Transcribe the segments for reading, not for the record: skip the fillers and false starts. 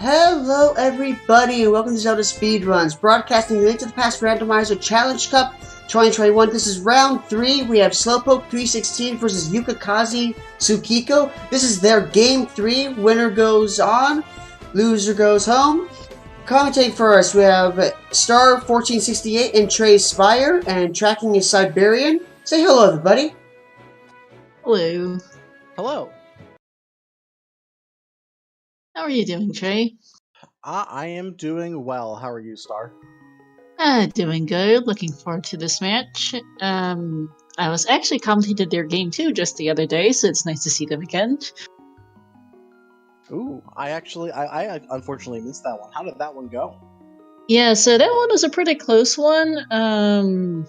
Hello everybody and welcome to ZeldaSpeedRuns, broadcasting Link to the Past Randomizer Challenge Cup 2021. This is round 3. We have Slowpoke316 versus Yukikaze Tsukiko. This is their game 3. Winner goes on, loser goes home. Commentating for us, we have Star1468 and Trey Spire, and tracking is Siberian. Say hello everybody. Hello. Hello. How are you doing, Trey? I am doing well. How are you, Star? Doing good. Looking forward to this match. I was actually commentated their game 2 just the other day, so it's nice to see them again. Ooh, I unfortunately missed that one. How did that one go? Yeah, so that one was a pretty close one.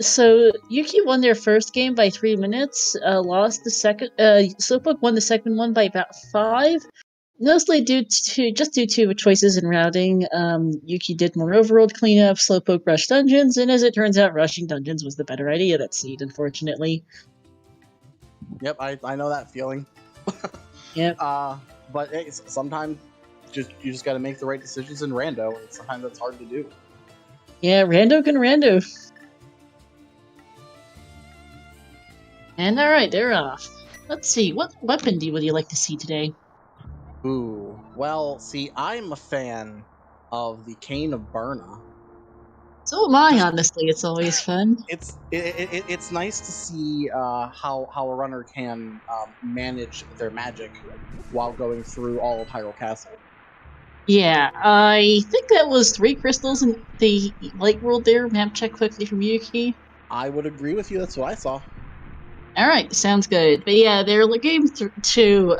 So Yuki won their first game by 3 minutes, lost the second, Slowpoke won the second one by about 5, mostly due to choices in routing. Yuki did more overworld cleanup, Slowpoke rushed dungeons, and as it turns out, rushing dungeons was the better idea that seed, unfortunately. Yep, I know that feeling. Yep. But sometimes you just gotta make the right decisions in rando, and sometimes that's hard to do. Yeah, rando can rando. And alright, they're off. Let's see, what weapon would you like to see today? Ooh, well, see, I'm a fan of the Cane of Burna. So am I, honestly. It's always fun. It's nice to see how a runner can manage their magic while going through all of Hyrule Castle. Yeah, I think that was 3 crystals in the light world there. Map check quickly from Yuki. I would agree with you. That's what I saw. Alright, sounds good. But yeah, their game 2,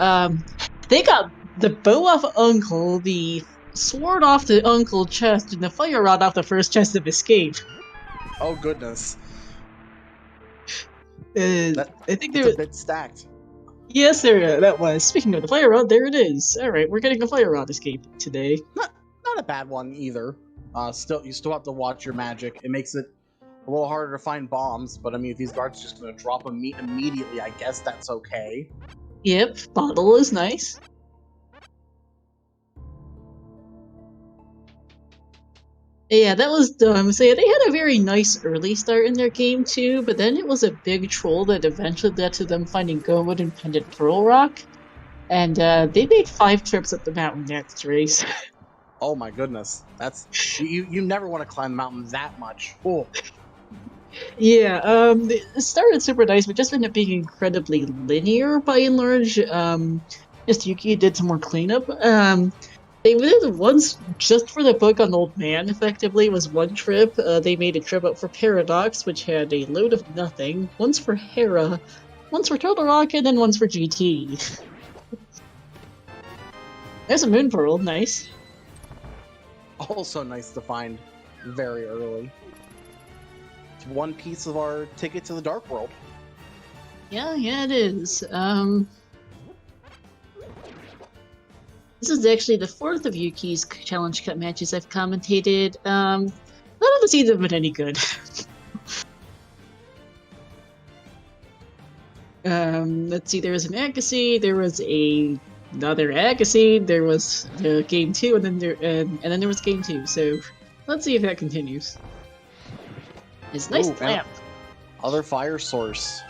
they got the bow off Uncle, the sword off the Uncle chest, and the fire rod off the first chest of escape. Oh goodness. I think they're a bit stacked. Yes, that was. Speaking of the fire rod, there it is. Alright, we're getting a fire rod escape today. Not a bad one either. You still have to watch your magic. It makes it a little harder to find bombs, but I mean, if these guards are just gonna drop them immediately, I guess that's okay. Yep, bottle is nice. Yeah, that was dumb. So yeah, they had a very nice early start in their game too, but then it was a big troll that eventually led to them finding Gowood and Pendant Pearl Rock, and they made 5 trips up the mountain next race. Oh my goodness, that's you never want to climb the mountain that much. Oh. Yeah, it started super nice, but just ended up being incredibly linear by and large. Just Yuki did some more cleanup. They did once just for the book on Old Man, effectively, was one trip. They made a trip up for Paradox, which had a load of nothing. Once for Hera, once for Turtle Rock, and then once for GT. There's a Moon Pearl, nice. Also nice to find very early. It's one piece of our ticket to the Dark World. Yeah, it is. This is actually the 4th of Yuki's Challenge Cup matches I've commentated. None of the seeds have been any good. Let's see, there was an Agassiz, there was another Agassiz, there was game 2, and then there was game 2, so let's see if that continues. It's nice lamp. Other fire source.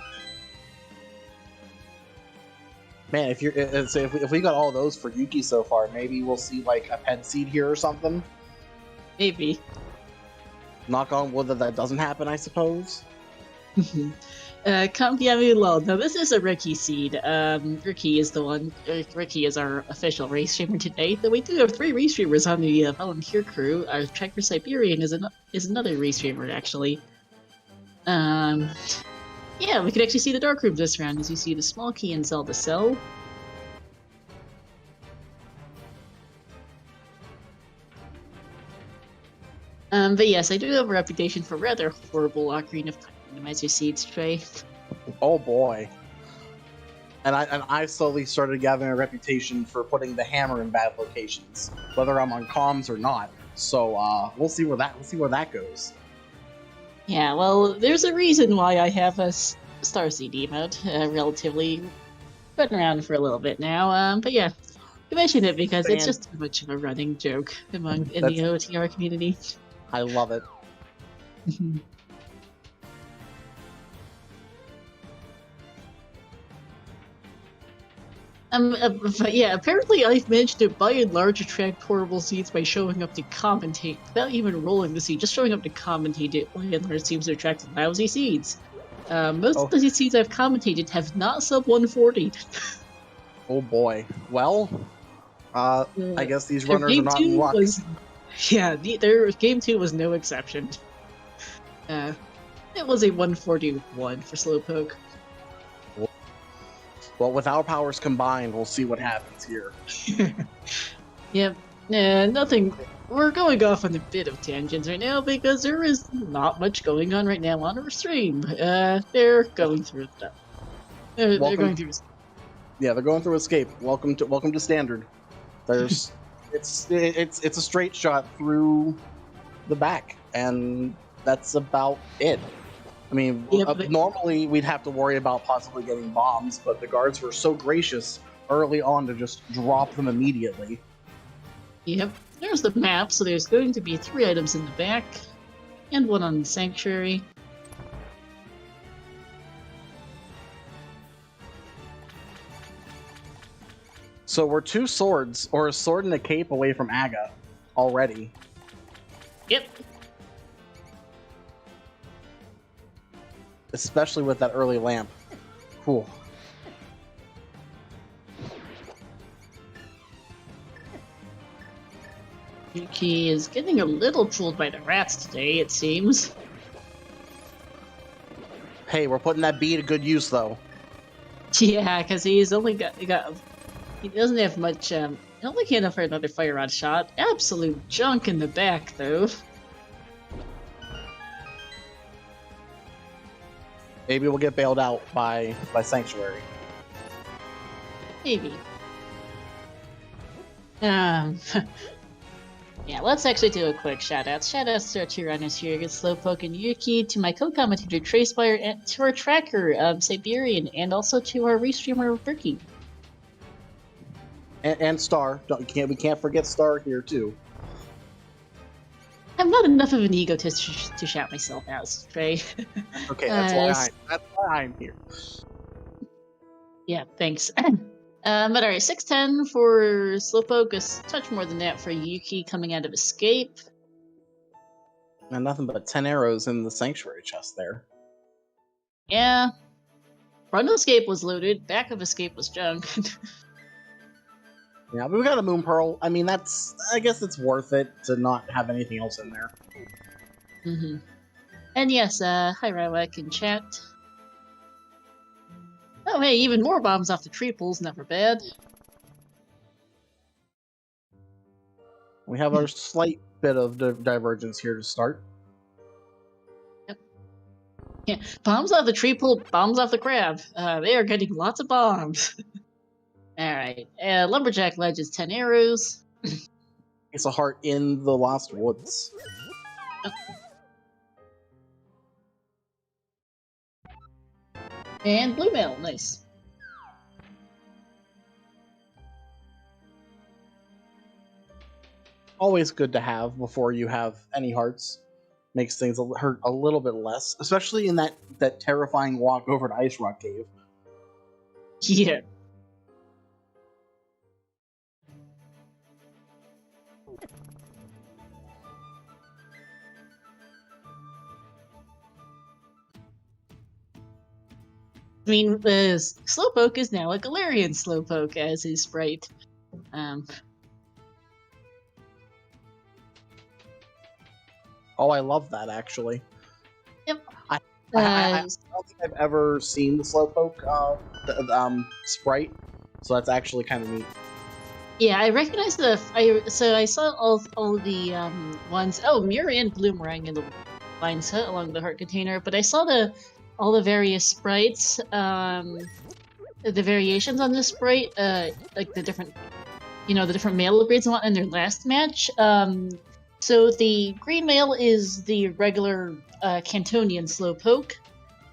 Man, if we got all those for Yuki so far, maybe we'll see like a pet seed here or something. Maybe. Knock on wood that doesn't happen, I suppose. Kampiami Lol. Now this is a Ricky seed. Ricky is the one. Ricky is our official race streamer today. Though we do have 3 race streamers on the volunteer crew. Our tracker Siberian is another race streamer actually. Yeah, we could actually see the dark room this round, as you see the small key in Zelda Cell. But yes, I do have a reputation for rather horrible Ocarina of Time Randomizer seeds, Trey. Oh boy. And I slowly started gathering a reputation for putting the hammer in bad locations, whether I'm on comms or not. So we'll see where that goes. Yeah, well, there's a reason why I have a Star Seed emote, relatively been around for a little bit now. But yeah, I mentioned it because it's Fan- just too much of a running joke in the That's- OTR community. I love it. But yeah, apparently I've managed to by and large attract portable seeds by showing up to commentate without even rolling the seed. Just showing up to commentate it by and large seems to attract lousy seeds. Most of the seeds I've commentated have not sub 140. Oh boy. Well, I guess these runners are not in luck. Their game 2 was no exception. It was a 141 for Slowpoke. Well, with our powers combined, we'll see what happens here. Yep. Nothing. We're going off on a bit of tangents right now because there is not much going on right now on our stream. They're going through stuff. They're going through. Yeah, they're going through escape. Welcome to standard. There's it's a straight shot through the back, and that's about it. I mean, normally we'd have to worry about possibly getting bombs, but the guards were so gracious early on to just drop them immediately. Yep, there's the map, so there's going to be 3 items in the back, and 1 on the sanctuary. So we're 2 swords, or a sword and a cape away from Aga, already. Yep. Especially with that early lamp. Cool. Yuki is getting a little fooled by the rats today, it seems. Hey, we're putting that bee to good use, though. Yeah, because he's only got he doesn't have much. He only can afford another fire rod shot. Absolute junk in the back, though. Maybe we'll get bailed out by Sanctuary. Maybe. Yeah, let's actually do a quick shout-out. Shout-outs to our 2 runners here, Slowpoke and Yuki, to my co-commentator Tracefire, and to our tracker, Siberian, and also to our restreamer, Berkey. And Star. We can't forget Star here, too. I'm not enough of an egotist to shout myself out, Trey. Okay, that's why I'm here. Yeah, thanks. But alright, 610 for Slowpoke, a touch more than that for Yuki coming out of Escape. And nothing but 10 arrows in the Sanctuary chest there. Yeah. Front of Escape was looted, back of Escape was junk. Yeah, but we got a Moon Pearl. I mean, I guess it's worth it to not have anything else in there. Mm-hmm. And yes, hi Rywak in chat. Oh hey, even more bombs off the tree pools, never bad. We have our slight bit of divergence here to start. Yep. Yeah, bombs off the tree pool, bombs off the crab. They are getting lots of bombs. Alright, Lumberjack Ledge is 10 arrows. It's a heart in the Lost Woods. Oh. And Blue Mail, nice. Always good to have before you have any hearts. Makes things hurt a little bit less, especially in that terrifying walk over to Ice Rock Cave. Yeah. I mean, Slowpoke is now a Galarian Slowpoke as his sprite. Oh, I love that, actually. Yep. I don't think I've ever seen the Slowpoke sprite, so that's actually kind of neat. Yeah, I recognize I saw all the ones. Oh, Mirror and Bloomerang in the line set along the heart container, but I saw all the various sprites, the variations on this sprite, like the different male upgrades and what in their last match. So the green male is the regular Cantonian Slowpoke.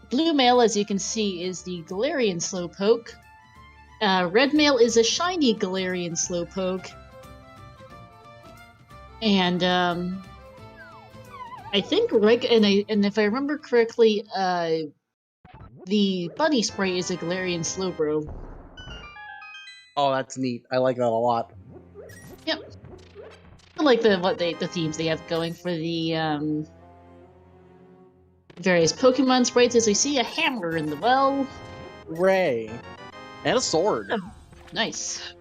Blue male, as you can see, is the Galarian Slowpoke. Red Mail is a shiny Galarian Slowpoke. And, I think, and if I remember correctly, the Bunny Sprite is a Galarian Slowbro. Oh, that's neat. I like that a lot. Yep. I like the themes they have going for the, various Pokemon sprites. As we see a hammer in the well. Hooray. And a sword. Oh, nice.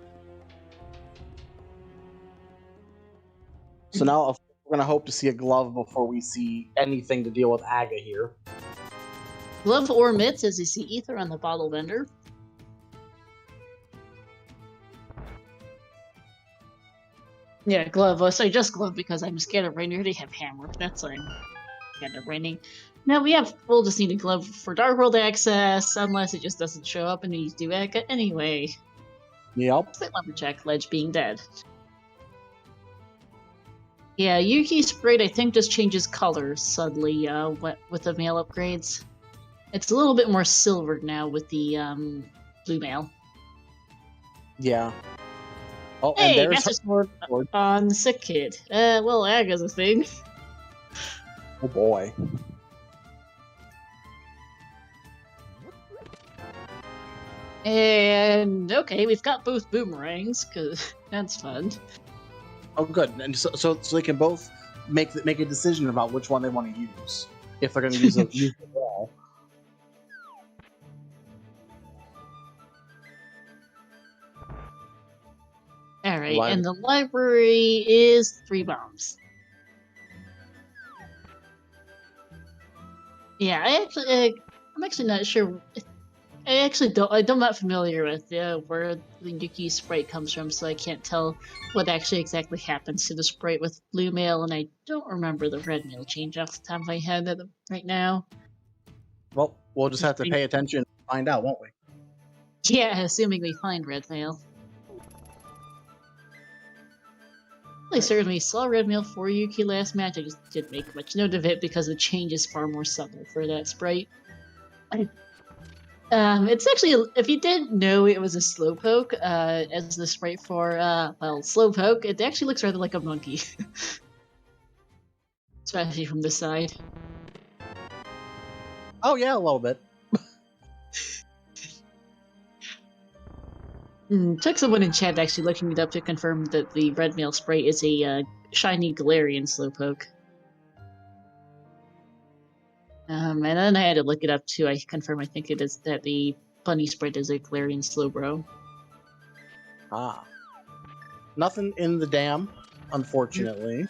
So now we're gonna hope to see a glove before we see anything to deal with Aga here. Glove or mitts, as you see Ether on the bottle vendor. Yeah, glove. So just glove because I'm scared of rain. I already have hammer. That's why I'm scared of raining. Now we'll just need a glove for Dark World access, unless it just doesn't show up and we do Aga anyway. Yep. Split Lumberjack, Ledge being dead. Yeah, Yuki Sprite I think just changes colors suddenly with the mail upgrades. It's a little bit more silvered now with the blue mail. Yeah. Oh, Hey, and there's Master Sword on Sick Kid. Well, Aga's a thing. Oh boy. And okay, we've got both boomerangs, cause that's fun. Oh, good. And so they can both make a decision about which one they want to use if they're going to use use the wall. All right, and the library is 3 bombs. Yeah, I'm actually not sure. I'm not familiar with where the Yuki Sprite comes from, so I can't tell what actually exactly happens to the Sprite with blue mail, and I don't remember the red mail change off the top of my head right now. Well, we'll just have to pay attention and find out, won't we? Yeah, assuming we find red mail. I certainly saw red mail for Yuki last match. I just didn't make much note of it because the change is far more subtle for that Sprite. It's actually, if you didn't know it was a Slowpoke, as the sprite for, Slowpoke, it actually looks rather like a monkey. Especially from the side. Oh yeah, a little bit. Took someone in chat actually looking it up to confirm that the red mail sprite is a shiny Galarian Slowpoke. And then I had to look it up too. I confirm I think it is that the bunny sprite is a Galarian Slowbro. Ah. Nothing in the dam, unfortunately.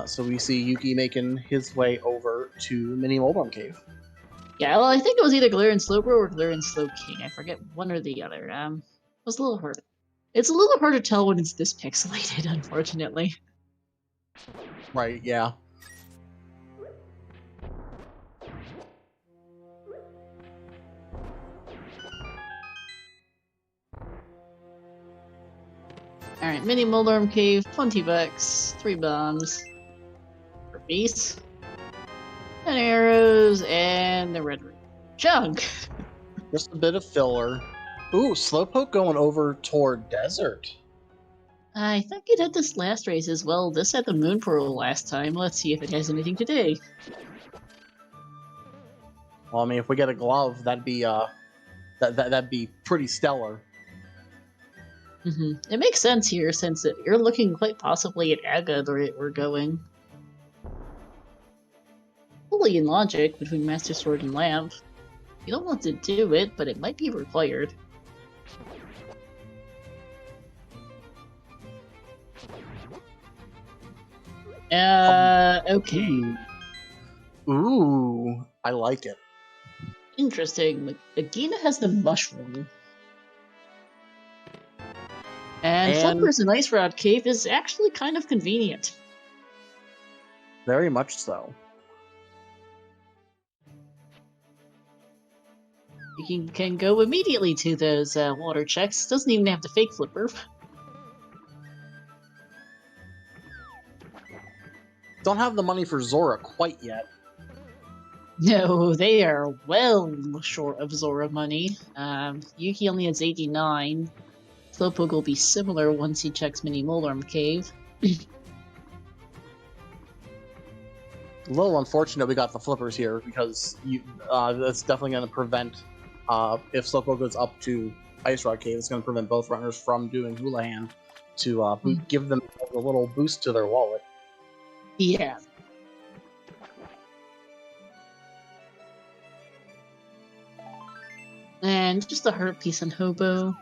So we see Yuki making his way over to Mini Moldorm Cave. Yeah, well, I think it was either Galarian Slowbro or Galarian Slowking. I forget one or the other. It was a little hard. It's a little hard to tell when it's this pixelated, unfortunately. Right, yeah. Alright, Mini Moldorm Cave, $20, 3 bombs, for beasts, and arrows, and the red junk. Just a bit of filler. Ooh, Slowpoke going over toward Desert. I think it had this last race as well. This had the Moon Pearl last time. Let's see if it has anything today. Well, I mean, if we get a glove, that'd be that'd be pretty stellar. It makes sense here, since you're looking quite possibly at Aga the rate we're going. Fully in logic between Master Sword and Lamp. You don't want to do it, but it might be required. Okay. Ooh, I like it. Interesting. Nagina has the mushroom. And Flippers in Ice Rod Cave is actually kind of convenient. Very much so. You can go immediately to those water checks. Doesn't even have to fake Flipper. Don't have the money for Zora quite yet. No, they are well short of Zora money. Yuki only has 89. Slowpoke will be similar once he checks Mini Molarm Cave. A little unfortunate we got the flippers here because that's definitely going to prevent if Slowpoke goes up to Ice Rock Cave, it's going to prevent both runners from doing Houlihan to give them a little boost to their wallet. Yeah. And just a heart piece on Hobo.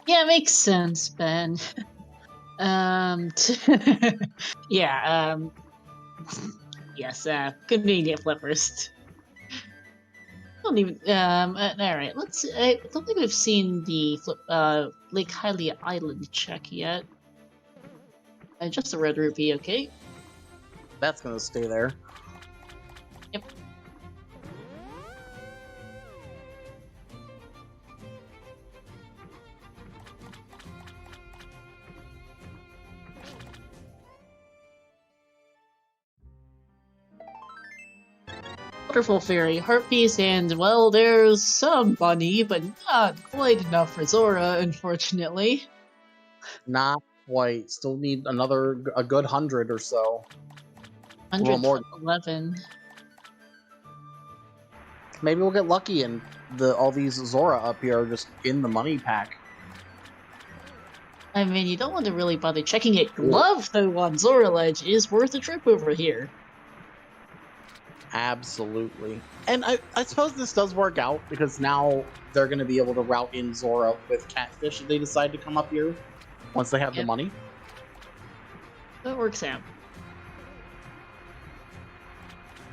Yeah, makes sense, Ben. Yeah, yes, convenient flippers. Don't even, alright, let's, I don't think we've seen the Lake Hylia Island check yet. Just a red rupee, okay. That's gonna stay there. Yep. Waterfall Fairy, heart piece, and well, there's some money, but not quite enough for Zora, unfortunately. Not quite. Still need a good 100 or so. 111. Maybe we'll get lucky and all these Zora up here are just in the money pack. I mean, you don't want to really bother checking it. Glove, though, on Zora Ledge is worth a trip over here. Absolutely. And I suppose this does work out, because now they're going to be able to route in Zora with Catfish if they decide to come up here, once they have the money. That works out.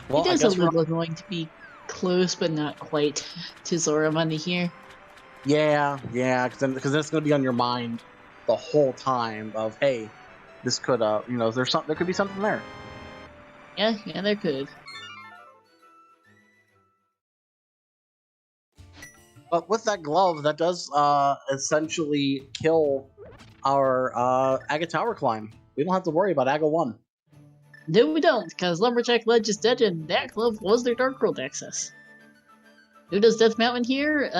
Well, it is a little going to be close, but not quite, to Zora money here. Yeah, because then it's going to be on your mind the whole time of, hey, this could, there could be something there. Yeah, there could. But with that glove, that does essentially kill our Aga Tower climb. We don't have to worry about Aga 1. No, we don't, because Lumberjack Ledge is dead, and that glove was their Dark World access. Who does Death Mountain here?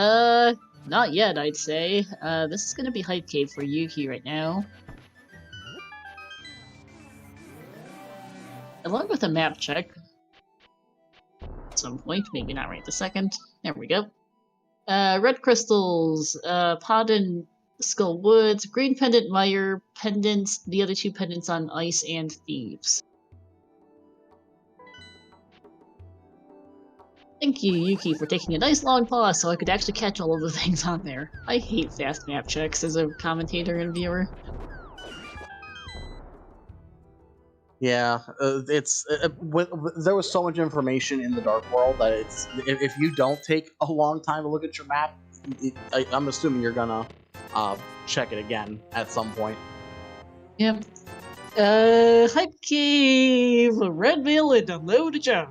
Not yet, I'd say. This is gonna be Hype Cave for Yuki right now. Along with a map check. At some point, maybe not right this second. There we go. Red crystals, Podden Skull Woods, green pendant Mire, pendants, the other two pendants on Ice, and Thieves. Thank you, Yuki, for taking a nice long pause so I could actually catch all of the things on there. I hate fast map checks as a commentator and viewer. Yeah, there was so much information in the Dark World that if you don't take a long time to look at your map, I'm assuming you're gonna check it again at some point. Yep. Hype Cave, Red Veil, and a load of junk.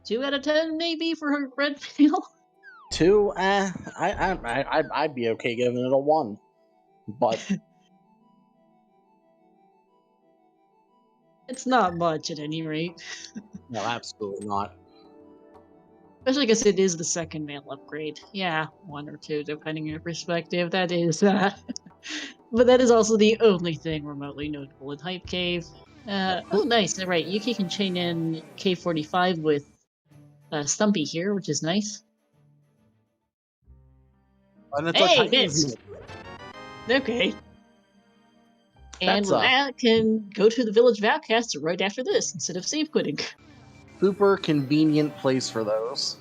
2 out of 10 maybe for Red Veil. 2, I'd be okay giving it a 1, but. It's not much at any rate. No, absolutely not. Especially because it is the second mail upgrade. Yeah, 1 or 2, depending on your perspective. That is, but that is also the only thing remotely notable in Hype Cave. Oh, nice. All right, Yuki can chain in K45 with Stumpy here, which is nice. And it's hey, missed! Okay. And with that, can go to the Village of Outcasts right after this, instead of save quitting. Super convenient place for those.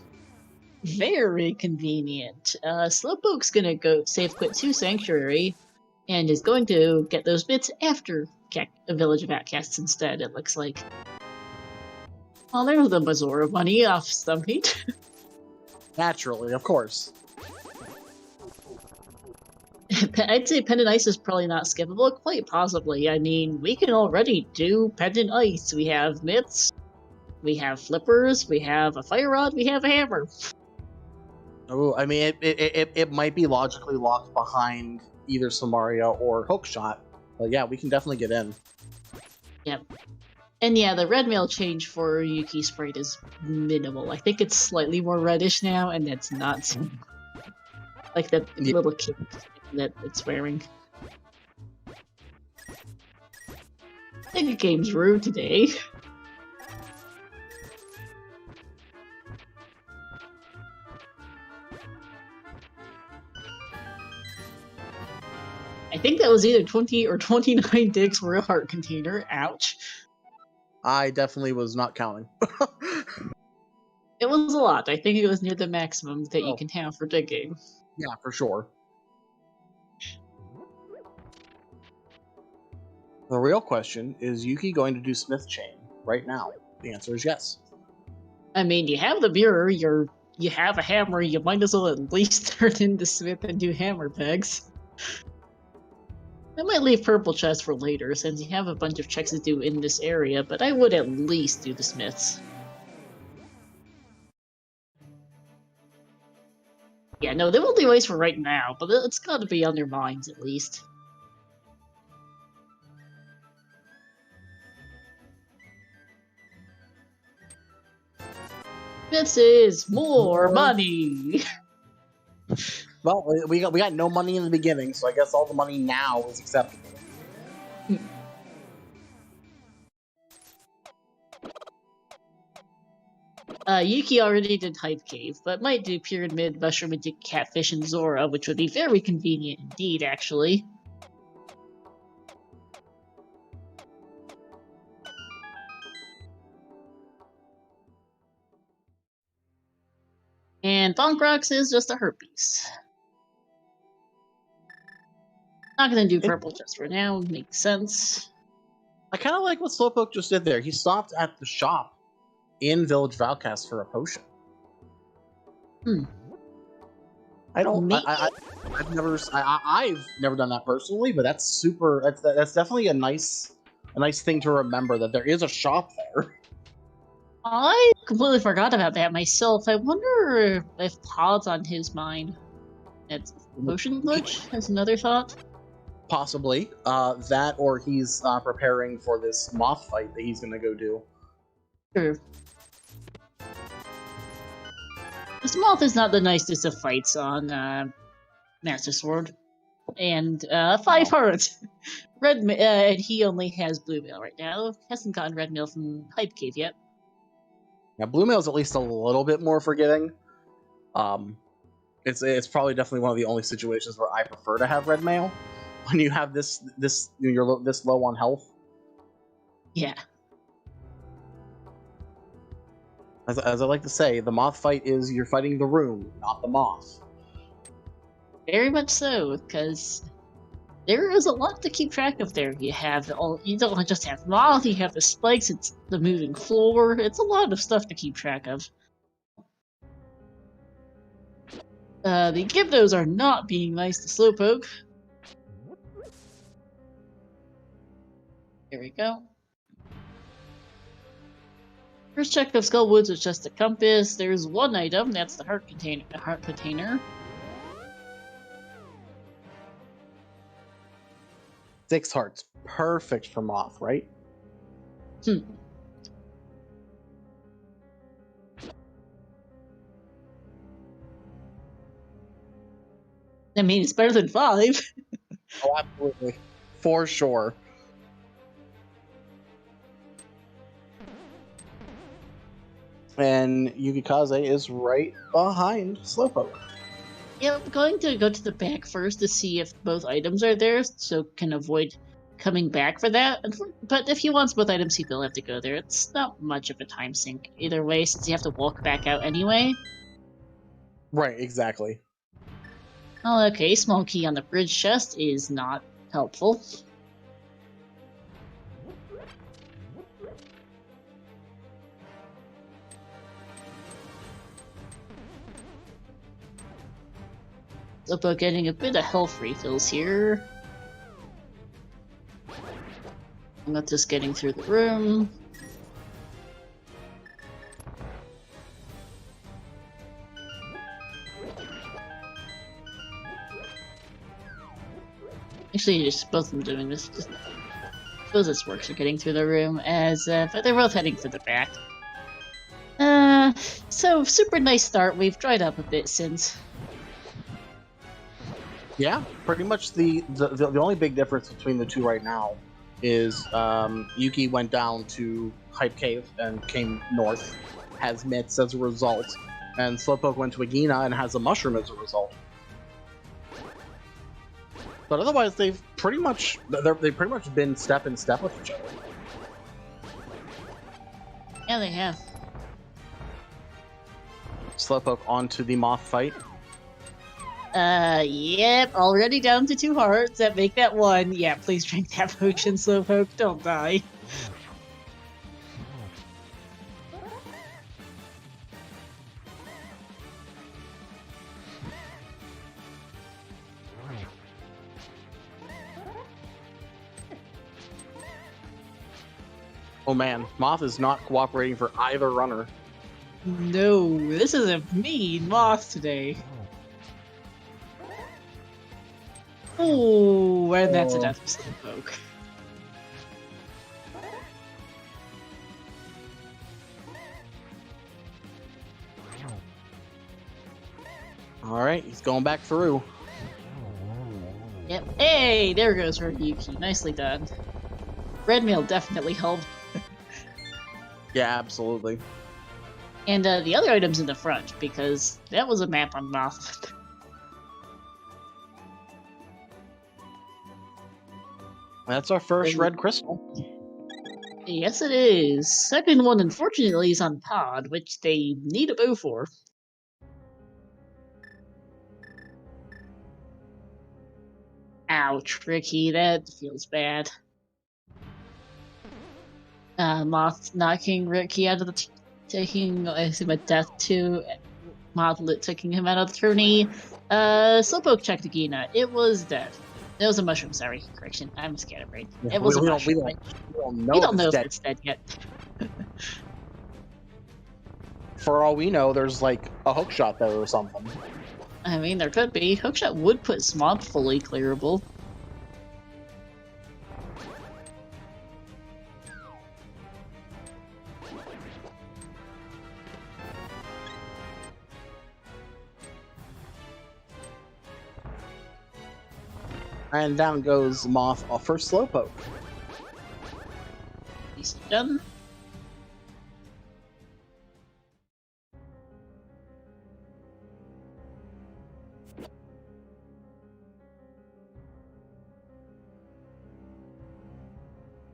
Very convenient. Slowpoke's gonna go save quit to Sanctuary, and is going to get those bits after a Village of Outcasts instead, it looks like. Well, there's the Mazora money off Stumpy. Naturally, of course. I'd say Pendant Ice is probably not skippable, quite possibly. I mean, we can already do Pendant Ice. We have Myths, we have Flippers, we have a Fire Rod, we have a Hammer. Oh, I mean, it might be logically locked behind either Samaria or Hookshot, But yeah, we can definitely get in. Yep. And yeah, the red mail change for Yuki Sprite is minimal. I think it's slightly more reddish now, and that's not like that little kid that it's wearing. I think the game's rude today. I think that was either 20 or 29 dicks for a heart container. Ouch. I definitely was not counting. It was a lot. I think it was near the maximum that you can have for digging. Yeah, for sure. The real question is Yuki going to do Smith Chain right now? The answer is yes. I mean, you have the mirror, you have a hammer, you might as well at least turn into Smith and do hammer pegs. I might leave Purple Chest for later, since you have a bunch of checks to do in this area, but I would at least do the Smiths. Yeah, no, they won't device for right now, but it's gotta be on their minds at least. This is more money! Well, we got no money in the beginning, so I guess all the money now is acceptable. Yuki already did Hype Cave, but might do Pyramid, Mushroom, and Catfish and Zora, which would be very convenient indeed, actually. And Bonkrocks is just a herpes. Not gonna do Purple just for now, makes sense. I kind of like what Slowpoke just did there. He stopped at the shop in Village Valcast for a potion. I've never done that personally, but that's super. That's definitely a nice thing to remember, that there is a shop there. I completely forgot about that myself. I wonder if Pod's on his mind. It's potion glitch as another thought. Possibly. That, or he's preparing for this moth fight that he's gonna go do. Sure. This moth is not the nicest of fights on Master Sword. And 5 hearts! And he only has Blue Mail right now. Hasn't gotten Red Mail from Hype Cave yet. Now, Blue Mail's at least a little bit more forgiving. It's probably definitely one of the only situations where I prefer to have Red Mail when you have you're this low on health. Yeah. As I like to say, the moth fight is you're fighting the room, not the moth. Very much so, because there is a lot to keep track of there. You don't just have moth, you have the spikes, it's the moving floor, it's a lot of stuff to keep track of. The Gyptos are not being nice to Slowpoke. Here we go. First check of Skullwoods was just a compass. There's one item, that's the heart container. 6 hearts. Perfect for moth, right? I mean, it's better than 5. Oh, absolutely. For sure. And Yukikaze is right behind Slowpoke. Yeah, I'm going to go to the back first to see if both items are there, so can avoid coming back for that. But if he wants both items, he will have to go there. It's not much of a time sink either way, since you have to walk back out anyway. Right, exactly. Oh, okay, small key on the bridge chest is not helpful. About getting a bit of health refills here. I'm not just getting through the room. Actually, just both of them doing this. Just, suppose this works for getting through the room, but they're both heading for the back. So super nice start. We've dried up a bit since. Yeah, pretty much the only big difference between the two right now is Yuki went down to Hype Cave and came north, has mitts as a result, and Slowpoke went to Agina and has a mushroom as a result. But otherwise, they've pretty much been step in step with each other. Yeah, they have. Slowpoke onto the moth fight. Yep, already down to 2 hearts. That make that 1. Yeah, please drink that potion, Slowpoke. Don't die. Oh man, Moth is not cooperating for either runner. No, this is a mean moth today. Oh, and that's a death for Slowpoke. Alright, he's going back through. Yep. Hey, there goes her Yuki. Nicely done. Red mail definitely helped. Yeah, absolutely. And the other items in the front, because that was a map on Moth. That's our first red crystal. Yes, it is. Second one, unfortunately, is on Pod, which they need a bow for. Ow, tricky. That feels bad. Moth knocking Ricky out of the taking, I assume, a death to Moth taking him out of the tourney. Slowpoke checked Agina. It was dead. It was a mushroom, sorry. Correction. I'm scatterbrained. It was a mushroom. We don't know if it's dead yet. For all we know, there's like a hookshot there or something. I mean, there could be. Hookshot would put Swamp fully clearable. And down goes Moth for Slowpoke. He's done.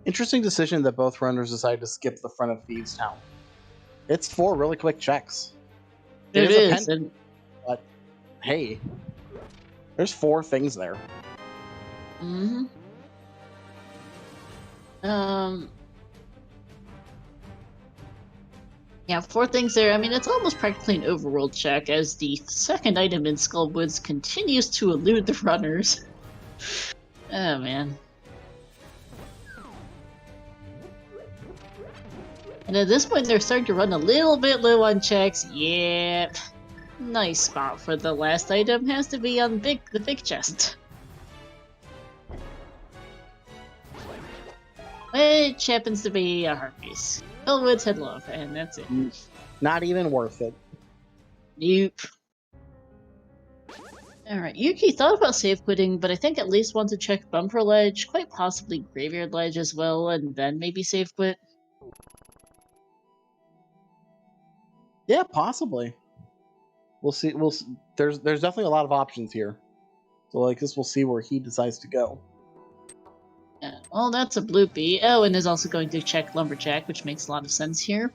Interesting decision that both runners decided to skip the front of Thieves Town. It's 4 really quick checks. It is. But hey, there's 4 things there. Mm-hmm. Yeah, 4 things there. I mean, it's almost practically an overworld check, as the second item in Skullwoods continues to elude the runners. Oh, man. And at this point, they're starting to run a little bit low on checks. Yep. Nice spot for the last item. Has to be on the big chest. Which happens to be a heart piece. Skullwoods head love, and that's it. Not even worth it. Nope. Alright, Yuki thought about save quitting, but I think at least wants to check Bumper Ledge, quite possibly Graveyard Ledge as well, and then maybe save quit. Yeah, possibly. We'll see. There's definitely a lot of options here. So like this, we'll see where he decides to go. Yeah, well, that's a bloopy. Oh, and is also going to check Lumberjack, which makes a lot of sense here.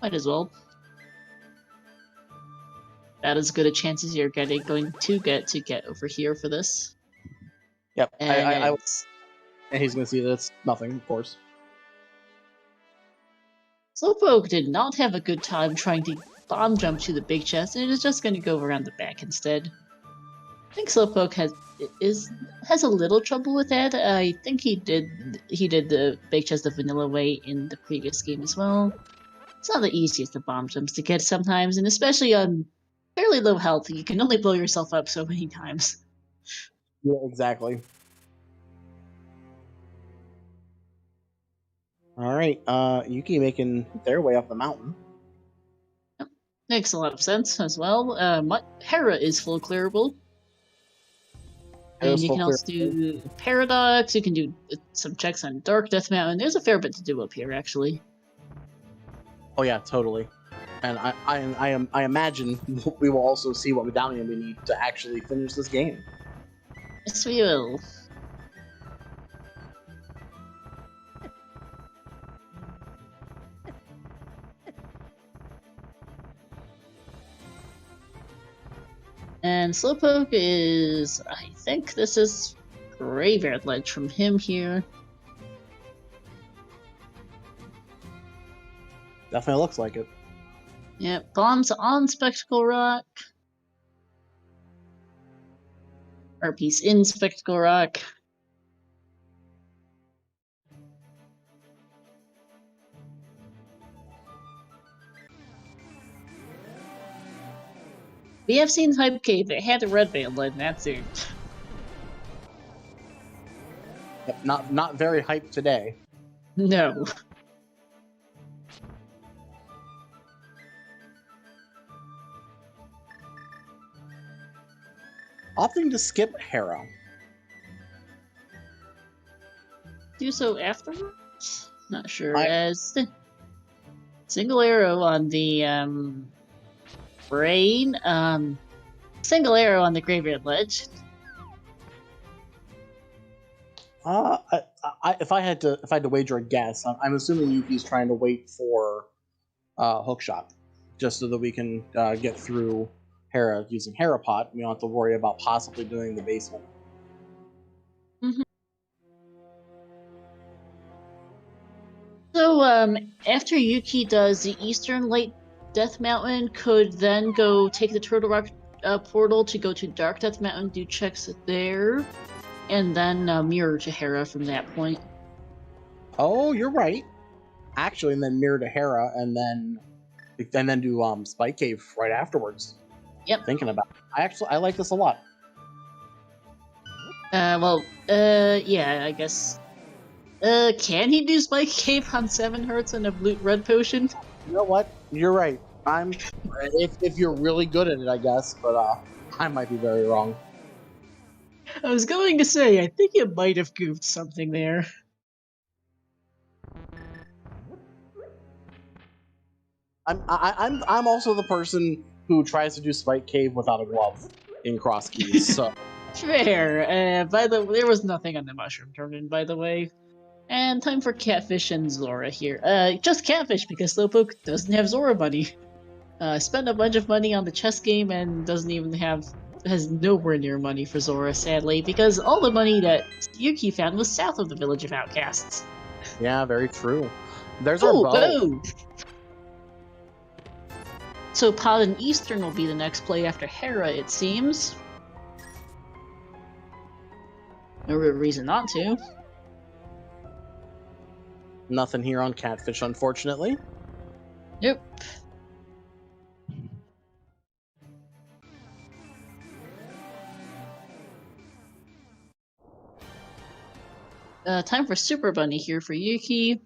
Might as well. About as good a chance as you're going to get over here for this. Yep. And and he's going to see that it's nothing, of course. Slowpoke did not have a good time trying to bomb jump to the big chest, and it is just going to go around the back instead. I think Slowpoke has a little trouble with that. I think he did the big chest the vanilla way in the previous game as well. It's not the easiest of bomb jumps to get sometimes, and especially on fairly low health. You can only blow yourself up so many times. Yeah, exactly. All right, Yuki making their way up the mountain. Yep. Makes a lot of sense as well. Hera is full clearable. And you can also do Paradox, you can do some checks on Dark Death Mountain. There's a fair bit to do up here, actually. Oh yeah, totally. And I imagine we will also see what medallion we need to actually finish this game. Yes, we will. And Slowpoke is, I think this is Graveyard Ledge from him here. Definitely looks like it. Yep, bombs on Spectacle Rock. Or piece in Spectacle Rock. We have seen Hype Cave. It had a red veil, and that's it. Yep, not very hyped today. No. Opting to skip Hera. Do so afterwards? Not sure. As single arrow on the brain. Single arrow on the Graveyard Ledge. If I had to wager a guess, I'm assuming Yuki's trying to wait for Hookshot, just so that we can get through Hera using Hera Pot. We don't have to worry about possibly doing the basement. Mm-hmm. So after Yuki does the Eastern Light Death Mountain, could then go take the Turtle Rock portal to go to Dark Death Mountain, do checks there, and then mirror to Hera from that point. Oh, you're right. Actually, and then mirror to Hera, and then do Spike Cave right afterwards. Yep. Thinking about it. I like this a lot. Yeah, I guess. Can he do Spike Cave on 7 Hearts and a Blue Red Potion? You know what? You're right. If you're really good at it, I guess, but I might be very wrong. I was going to say, I think you might have goofed something there. I'm also the person who tries to do Spike Cave without a glove in cross keys. So fair. There was nothing on the mushroom tournament, by the way. And time for Catfish and Zora here. Just Catfish because Slowpoke doesn't have Zora money. Spent a bunch of money on the chess game and has nowhere near money for Zora, sadly, because all the money that Yuki found was south of the Village of Outcasts. Yeah, very true. There's our bow. So Pod and Eastern will be the next play after Hera, it seems. No real reason not to. Nothing here on Catfish, unfortunately. Nope. Time for Super Bunny here for Yuki.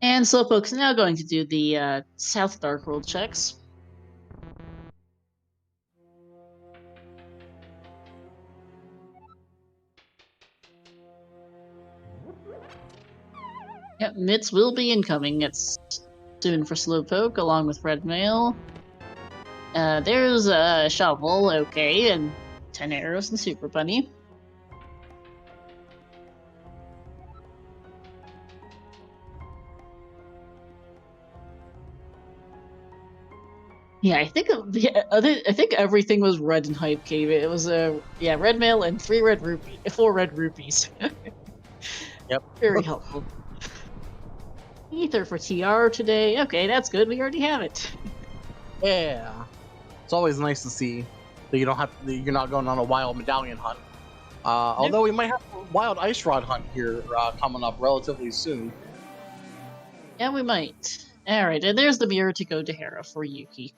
And Slowpoke's now going to do the South Dark World checks. Yep, Mitts will be incoming. It's soon for Slowpoke, along with Red Mail. There's a Shovel, okay, and 10 arrows and Super Bunny. Yeah, I think everything was red in Hype Cave. It was red mail and 4 red rupees. Yep. Very helpful. Ether for TR today. Okay, that's good. We already have it. Yeah. It's always nice to see that you're not going on a wild medallion hunt. Although we might have a wild ice rod hunt here coming up relatively soon. Yeah, we might. Alright, and there's the mirror to go to Hera for Yuki.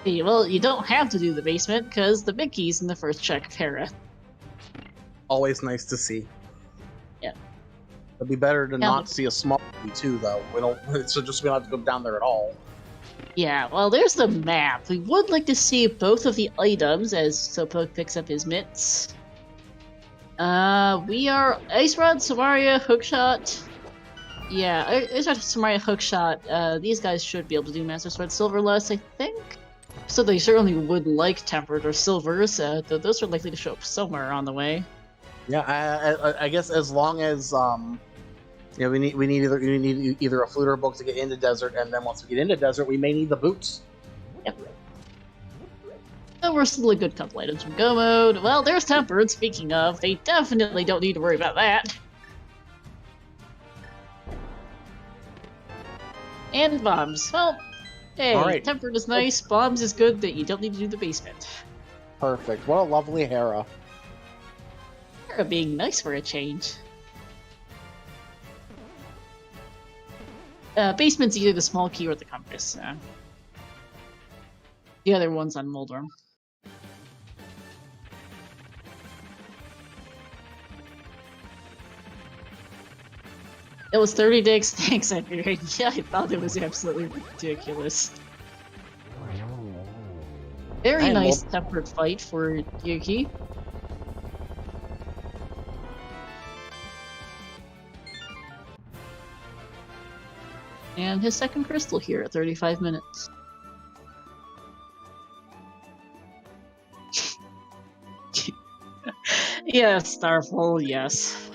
Hey, well, you don't have to do the basement, because the Mickey's in the first check of Hera. Always nice to see. Yeah. It'd be better to Yeah, not see a small movie too, though. We don't. So just we don't have to go down there at all. Yeah, well, there's the map. We would like to see both of the items as Slowpoke picks up his mitts. We are Ice Rod, Samaria, Hookshot. Yeah, Ice Rod, Samaria, Hookshot. These guys should be able to do Master Sword Silverless, I think. So they certainly would like Tempered or Silvers, though those are likely to show up somewhere on the way. Yeah, I guess as long as we need either a flute or a book to get into desert, and then once we get into desert, we may need the boots. Yep. And we're still a good couple items from Go Mode. Well, there's Tempered, speaking of. They definitely don't need to worry about that. And Bombs. Well, hey, Alright. Tempered is nice, Bombs is good, that you don't need to do the basement. Perfect. What a lovely Hera. Hera being nice for a change. Basement's either the small key or the compass. The other one's on Moldworm. It was 30 digs. Thanks, I figured. Yeah, I thought it was absolutely ridiculous. Very nice Tempered fight for Yuki. And his second crystal here at 35 minutes. Yeah, Starfall, yes.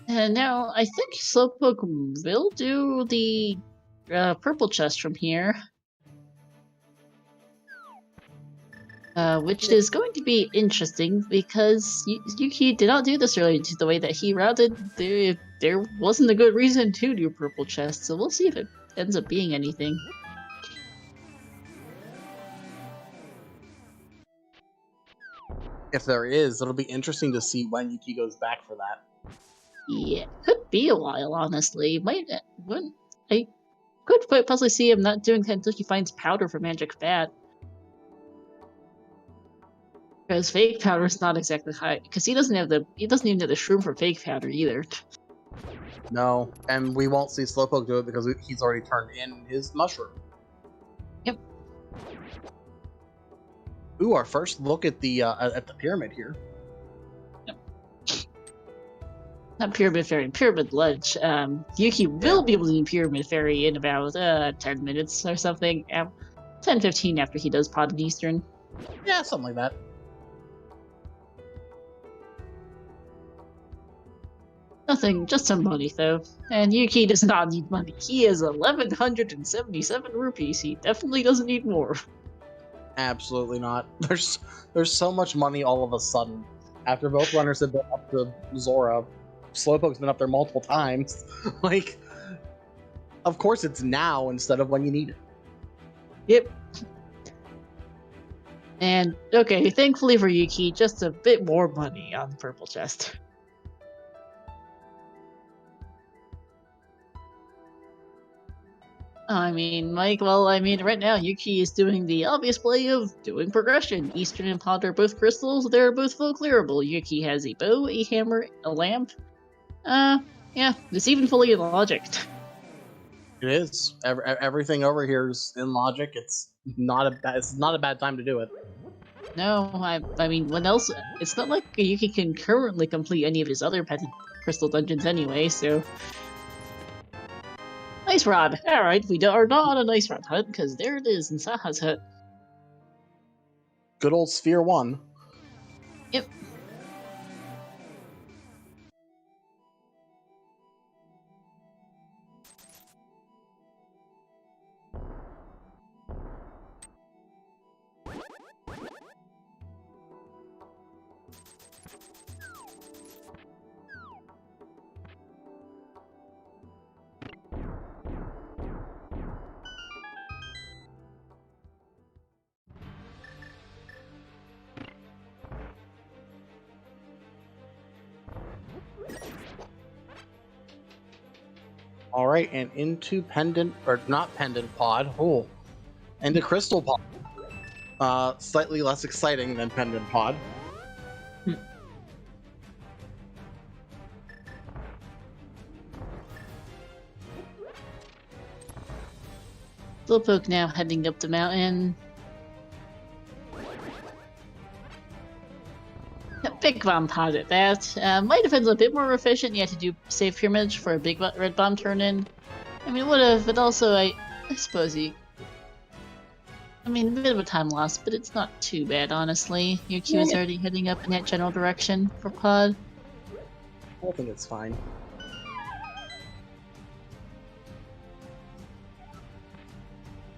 And now, I think Slowpoke will do the purple chest from here. Which is going to be interesting, because Yuki did not do this earlier the way that he routed. There wasn't a good reason to do purple chest, so we'll see if it ends up being anything. If there is, it'll be interesting to see when Yuki goes back for that. Yeah, could be a while, honestly. I could quite possibly see him not doing that until he finds powder for Magic Bat. Because fake powder is not exactly high. Because he doesn't even have the shroom for fake powder either. No, and we won't see Slowpoke do it because he's already turned in his mushroom. Yep. Ooh, our first look at the pyramid here. Yep. Not Pyramid Fairy, Pyramid Ledge. Yuki will be able to do Pyramid Fairy in about 10 minutes or something. 10-15 after he does Potted Eastern. Yeah, something like that. Nothing, just some money though. And Yuki does not need money. He has 1,177 rupees. He definitely doesn't need more. Absolutely not. There's so much money all of a sudden. After both runners have been up to Zora, Slowpoke's been up there multiple times. Like, of course it's now instead of when you need it. Yep. And, okay, thankfully for Yuki, just a bit more money on the purple chest. I mean, Mike, right now Yuki is doing the obvious play of doing progression. Eastern and Pod are both crystals, they're both full clearable. Yuki has a bow, a hammer, a lamp. Yeah, it's even fully in logic. It is. Everything over here is in logic. It's not a bad time to do it. No, I mean, what else? It's not like Yuki can currently complete any of his other petty crystal dungeons anyway, so... Ice Rod! Alright, we are not on an Ice Rod hut, because there it is in Saha's hut. Good old Sphere 1. Yep. All right, and into pendant or not pendant pod. Oh, into crystal pod. Slightly less exciting than pendant pod. Slowpoke now heading up the mountain. Big bomb pod at that. My defense a bit more efficient. You had to do safe pyramid for a big red bomb turn in. I mean, it would have, but also I suppose you. I mean, a bit of a time loss, but it's not too bad, honestly. Your Q is already heading up in that general direction for pod. I think it's fine.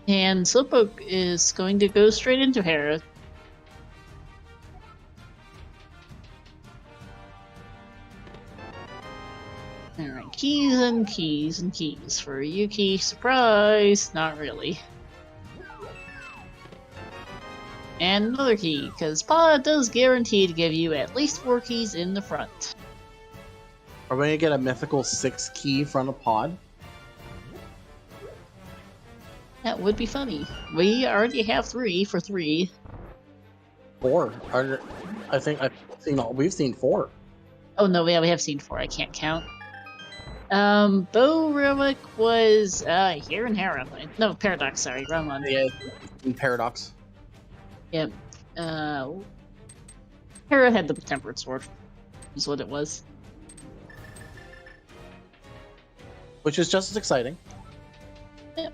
And Slowpoke is going to go straight into Hera. Alright, keys and keys and keys for Yuki. Surprise! Not really. And another key, because Pod does guarantee to give you at least 4 keys in the front. Are we gonna get a mythical 6 key front of pod? That would be funny. We already have 3 for 3. 4. I think we've seen 4. Oh no, yeah, we have seen 4. I can't count. Bo Relic was here in Hera. No, Paradox. Sorry, wrong one. Yeah, in Paradox. Yep. Hera had the Tempered Sword. Is what it was. Which is just as exciting. Yep.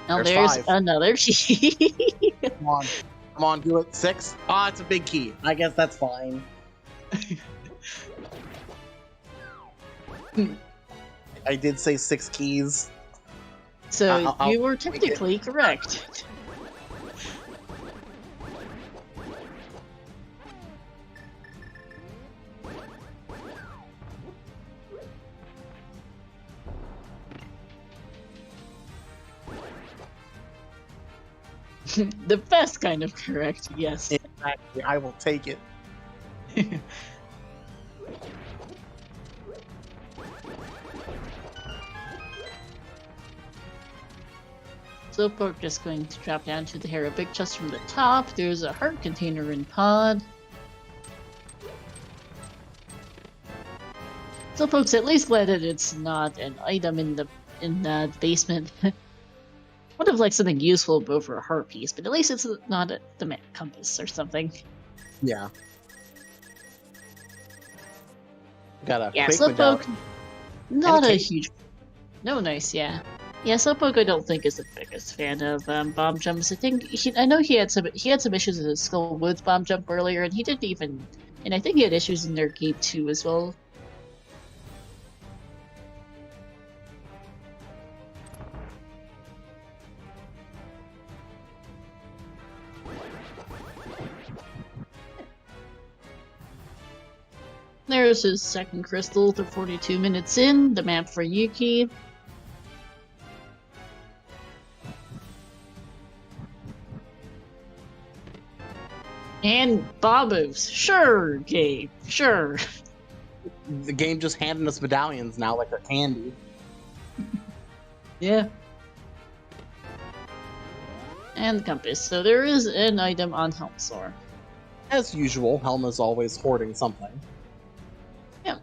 Now There's there's 5. another key. Come on, do it. 6. Ah, it's a big key. I guess that's fine. I did say 6 keys. So you were technically correct. The best kind of correct, yes. Exactly, I will take it. Slowpoke just going to drop down to the Hera Big Chest from the top. There's a heart container in pod. Slowpoke's at least glad that it's not an item in the basement. Would have liked something useful over a heart piece, but at least it's not the map compass or something. Yeah. Got a Yeah, quick Slowpoke, not And a a cape. huge. No, nice, yeah. Yeah, Slowpoke I don't think is the biggest fan of bomb jumps. I think I know he had some issues with his Skull Woods bomb jump earlier, and he didn't even. And I think he had issues in their game too as well. There's his second crystal. They're 42 minutes in. The map for Yuki. And Babus. Sure, Gabe. Sure. The game just handing us medallions now like they're candy. Yeah. And the compass. So there is an item on Helmsor. As usual, Helma's always hoarding something. Yeah.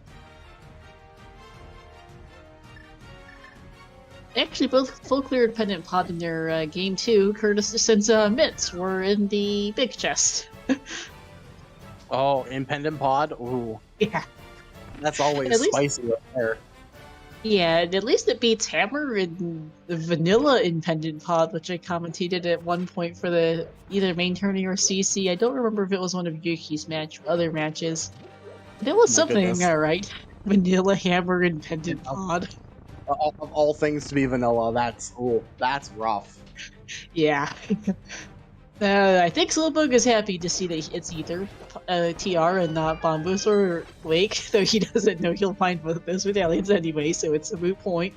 They actually both full cleared pendant pod in their game too, since mitts were in the big chest. Oh, Impendent Pod? Ooh. Yeah. That's always spicy right there. Yeah, and at least it beats Hammer in the vanilla Impendent Pod, which I commentated at one point for the either main tourney or CC. I don't remember if it was one of Yuki's other matches. But it was something, goodness. alright. Vanilla Hammer Impendent Pod. Of all things to be vanilla, that's rough. Yeah. I think Slowpoke is happy to see that it's either TR and not Bombus or Wake, though he doesn't know he'll find both those medallions anyway, so it's a moot point.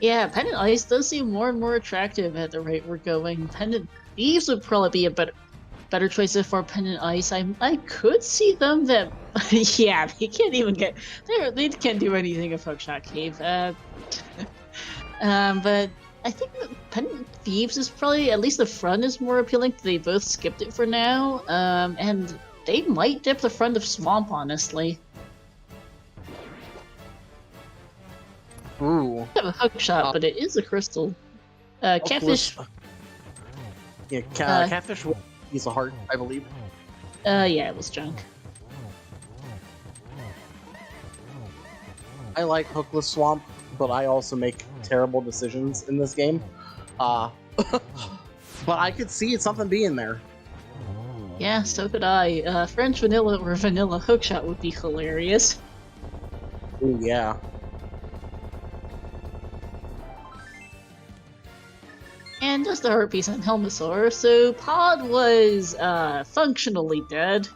Yeah, Pendant Ice does seem more and more attractive at the rate we're going. Pendant Thieves would probably be a better choice for Pendant Ice. I could see them that yeah, they can't even get they can't do anything of Hookshot Cave. But I think that Pendant Thieves is probably, at least the front is more appealing. They both skipped it for now. And they might dip the front of Swamp, honestly. Ooh. I have a Hookshot, but it is a crystal. Catfish. Yeah, Catfish will use a heart, I believe. Yeah, it was junk. I like Hookless Swamp, but I also make terrible decisions in this game. But I could see something being there. Yeah, so could I. French Vanilla or Vanilla Hookshot would be hilarious. Ooh, yeah. And just a heart piece on Helmasaur. So Pod was functionally dead.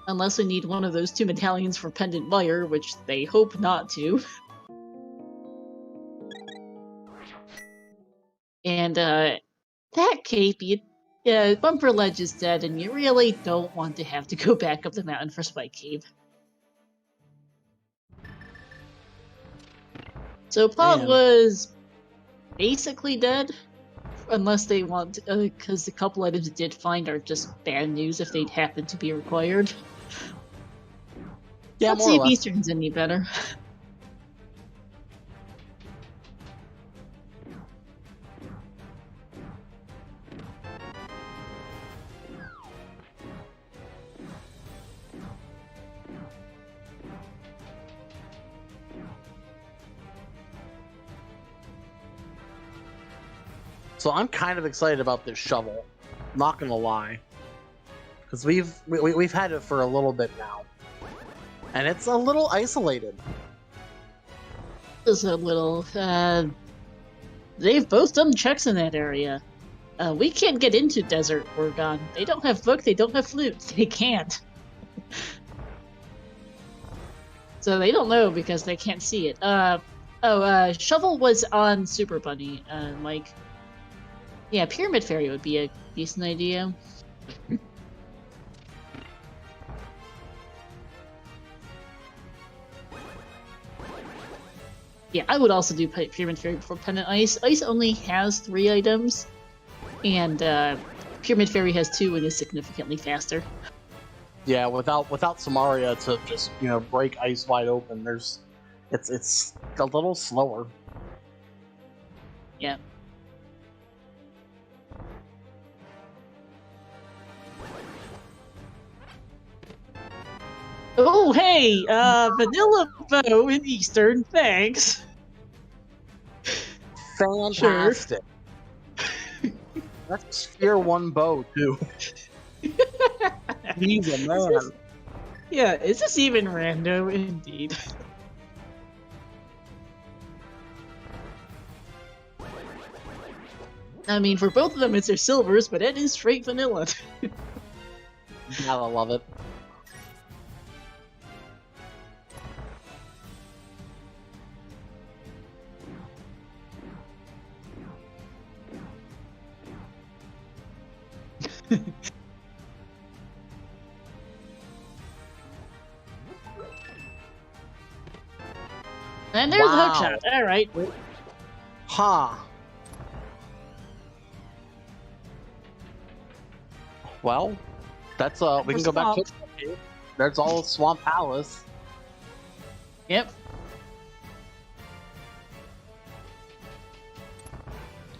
Unless we need one of those 2 medallions for Pendant Mire, which they hope not to. And that cape, Bumper Ledge is dead, and you really don't want to have to go back up the mountain for Spike Cave. So Pod was basically dead, unless they want, because the couple items it did find are just bad news if they'd happen to be required. Yeah, Let's see if Eastern's any better. So I'm kind of excited about this shovel. Not gonna lie, because we've had it for a little bit now, and it's a little isolated. It's a little. They've both done checks in that area. We can't get into Desert Oregon. They don't have book. They don't have flute. They can't. So they don't know because they can't see it. Shovel was on Super Bunny. Like. Yeah, Pyramid Fairy would be a decent idea. Yeah, I would also do Pyramid Fairy before Pendant Ice. Ice only has 3 items, and Pyramid Fairy has 2 and is significantly faster. Yeah, without Samaria to just break ice wide open, it's a little slower. Yeah. Oh, hey! Vanilla Bow in Eastern, thanks! Fantastic! Sure. That's Sphere 1 bow, too. He's a man. Is this even rando? Indeed. I mean, for both of them, it's their silvers, but it is straight vanilla. Gotta love it. And there's the hookshot. Alright. Huh. Well, that's we can go back to there's all Swamp Palace. Yep.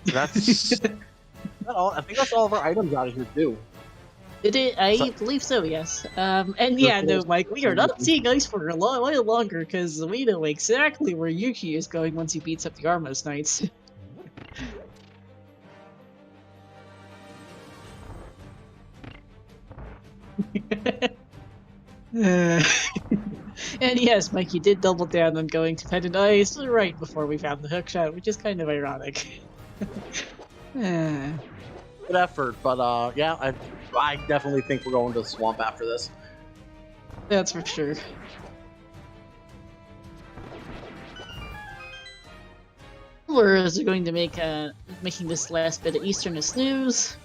That's I think that's all of our items out of here too. I believe so, yes. And yeah, no, Mike, we are not seeing ice for a while longer, because we know exactly where Yuki is going once he beats up the Armos Knights. And yes, Mike, you did double down on going to Pendant Ice right before we found the hookshot, which is kind of ironic. Good effort, but yeah, I definitely think we're going to the swamp after this. That's for sure. travelers are going to make making this last bit of Eastern a snooze.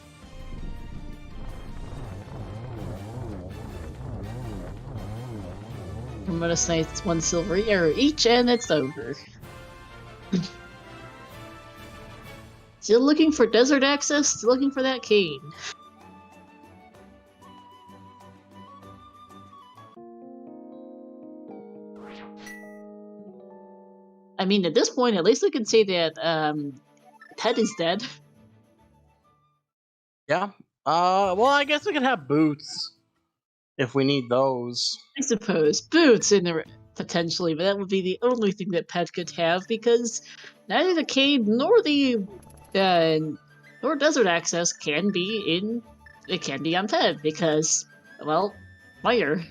Promotus Knights 1 silver arrow each, and it's over. Still looking for desert access, still looking for that cane. I mean, at this point, at least I can say that Ted is dead. Yeah. Well, I guess we could have boots if we need those. I suppose boots in there potentially, but that would be the only thing that Pet could have because neither the cave nor the nor desert access can be on Pet because, well, fire.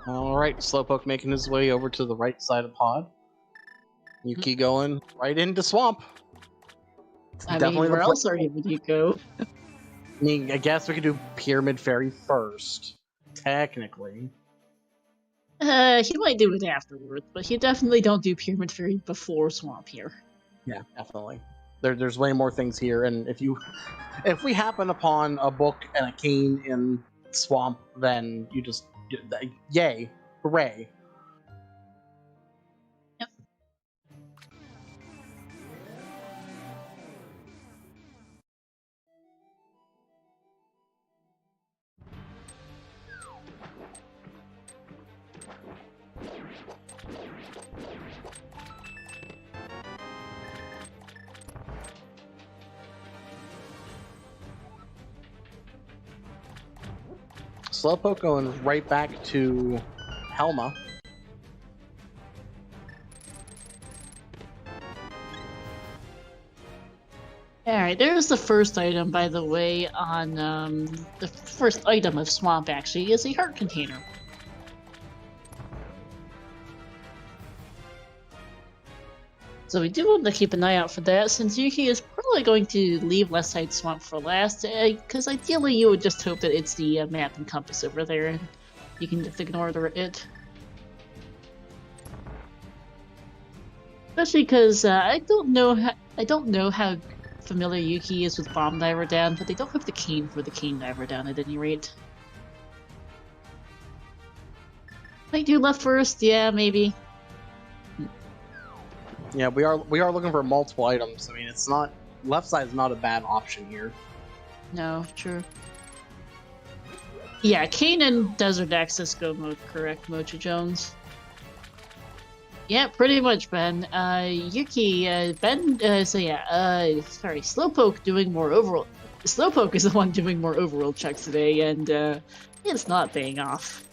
Alright, Slowpoke making his way over to the right side of pod. Yuki going right into swamp. I mean, where else would you go? I mean, I guess we could do Pyramid Fairy first, technically. He might do it afterwards, but you definitely don't do Pyramid Fairy before Swamp here. Yeah, definitely. There's way more things here, and if we happen upon a book and a cane in swamp, then you just yay, hooray. Yep. Slowpoke going right back to Helma. Alright, there's the first item, by the way, on, the first item of Swamp, actually, is a heart container. So we do want to keep an eye out for that, since Yuki is probably going to leave West Side Swamp for last, because ideally you would just hope that it's the map and compass over there, and you can just ignore it. Especially because I don't know how familiar Yuki is with Bomb Diver Down, but they don't have the cane for the Cane Diver Down at any rate. Might do left first, yeah, maybe. Yeah, we are looking for multiple items. I mean, it's not left side is not a bad option here. No, true. Yeah, Cane and Desert Access go correct, Mocha Jones. Yeah, pretty much, Ben. Yuki, Ben, sorry, Slowpoke doing more overall. Slowpoke is the one doing more overall checks today, and it's not paying off.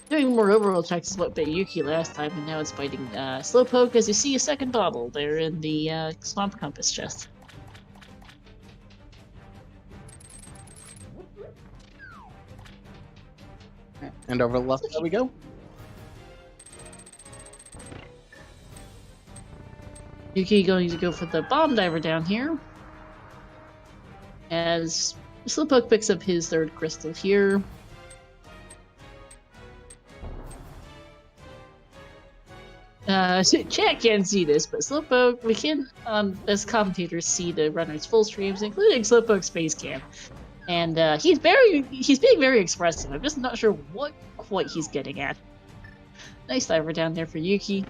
Doing more overall checks is what bit Yuki last time, and now it's biting Slowpoke, as you see a second bottle there in the Swamp Compass chest. And over the left, there we go. Yuki going to go for the Bomb Diver down here. As Slowpoke picks up his third crystal here. Chat can't see this, but Slowpoke, we can, as commentators, see the runner's full streams, including Slowpoke's face cam. And he's being very expressive. I'm just not sure what quite he's getting at. Nice diver down there for Yuki.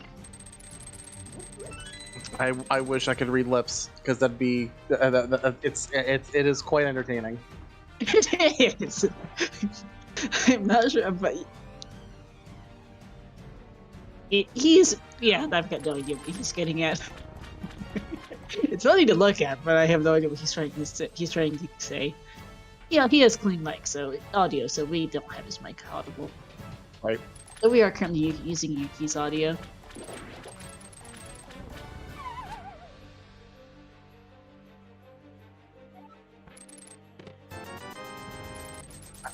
I wish I could read lips, because that'd be it is quite entertaining. It is. I'm not sure, but I've got no idea what he's getting at. It's funny to look at, but I have no idea what he's trying to say. Yeah, he has clean mic, audio, so we don't have his mic audible. Right. So we are currently using Yuki's audio.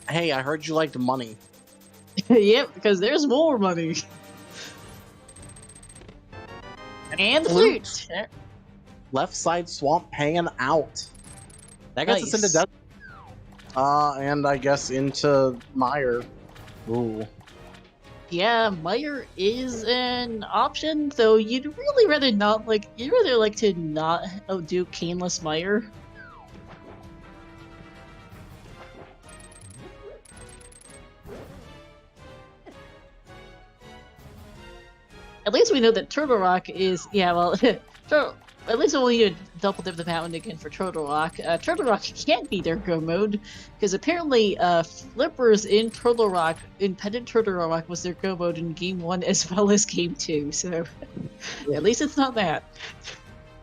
Hey, I heard you liked money. Yep, because there's more money. And the flute! Left side swamp hanging out. That gets us into Nice. desert. And I guess into Mire. Ooh. Yeah, Mire is an option, though you'd really rather not you'd rather like to not outdo Caneless Mire. At least we know that Turtle Rock is, yeah, well, at least we'll need to double dip the mountain again for Turtle Rock. Turtle Rock can't be their go mode, because apparently Flippers in Turtle Rock, in Pendant Turtle Rock, was their go mode in Game 1 as well as Game 2, so at least it's not that.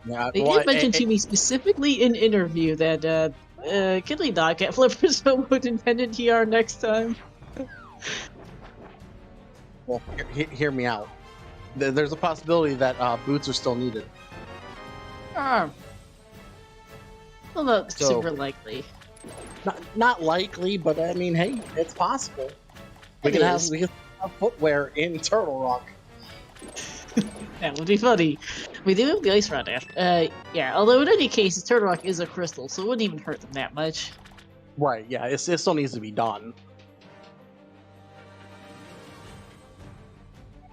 Yeah, They did mention to me specifically in interview that, can we not get Flippers go mode in Pendant TR next time? Well, hear me out. There's a possibility that boots are still needed. Well, not So- super likely. Not likely, but I mean, hey, it's possible. We It can have is. footwear in Turtle Rock. That would be funny. We do have the Ice Rod after. Yeah, although in any case, Turtle Rock is a crystal, so it wouldn't even hurt them that much. Right, yeah, it still needs to be done.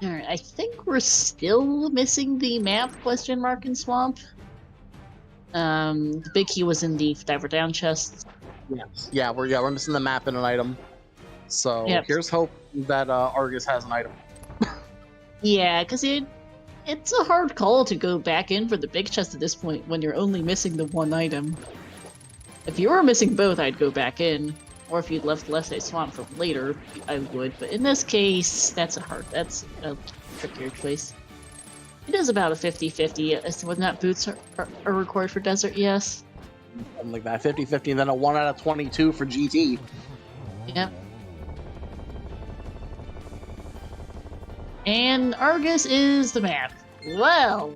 Alright, I think we're still missing the map question mark in Swamp. The big key was in the Diver Down chest. Yes. Yeah, we're missing the map and an item. So Yep. here's hope that Argus has an item. Yeah, because it's a hard call to go back in for the big chest at this point when you're only missing the one item. If you were missing both, I'd go back in. Or if you'd left Side Swamp for later, I would. But in this case, that's a trickier choice. It is about a 50-50 as to whether or not boots are required for desert, yes. Something like that, 50-50, and then a 1 out of 22 for GT. Yep. And Argus is the map. Well.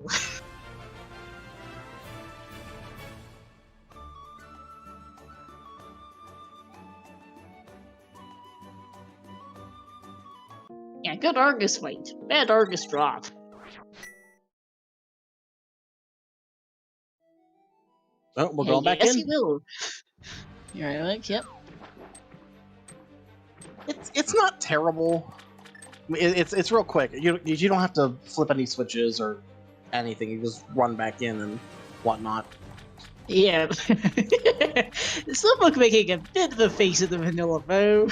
Yeah, good Argus fight. Bad Argus drop. Oh, we're going back yes, in. he will. You're right, Mike. Yep. It's not terrible. I mean, it's real quick. You don't have to flip any switches or anything. You just run back in and whatnot. Yeah. Slowpoke making a bit of a face of the vanilla bow.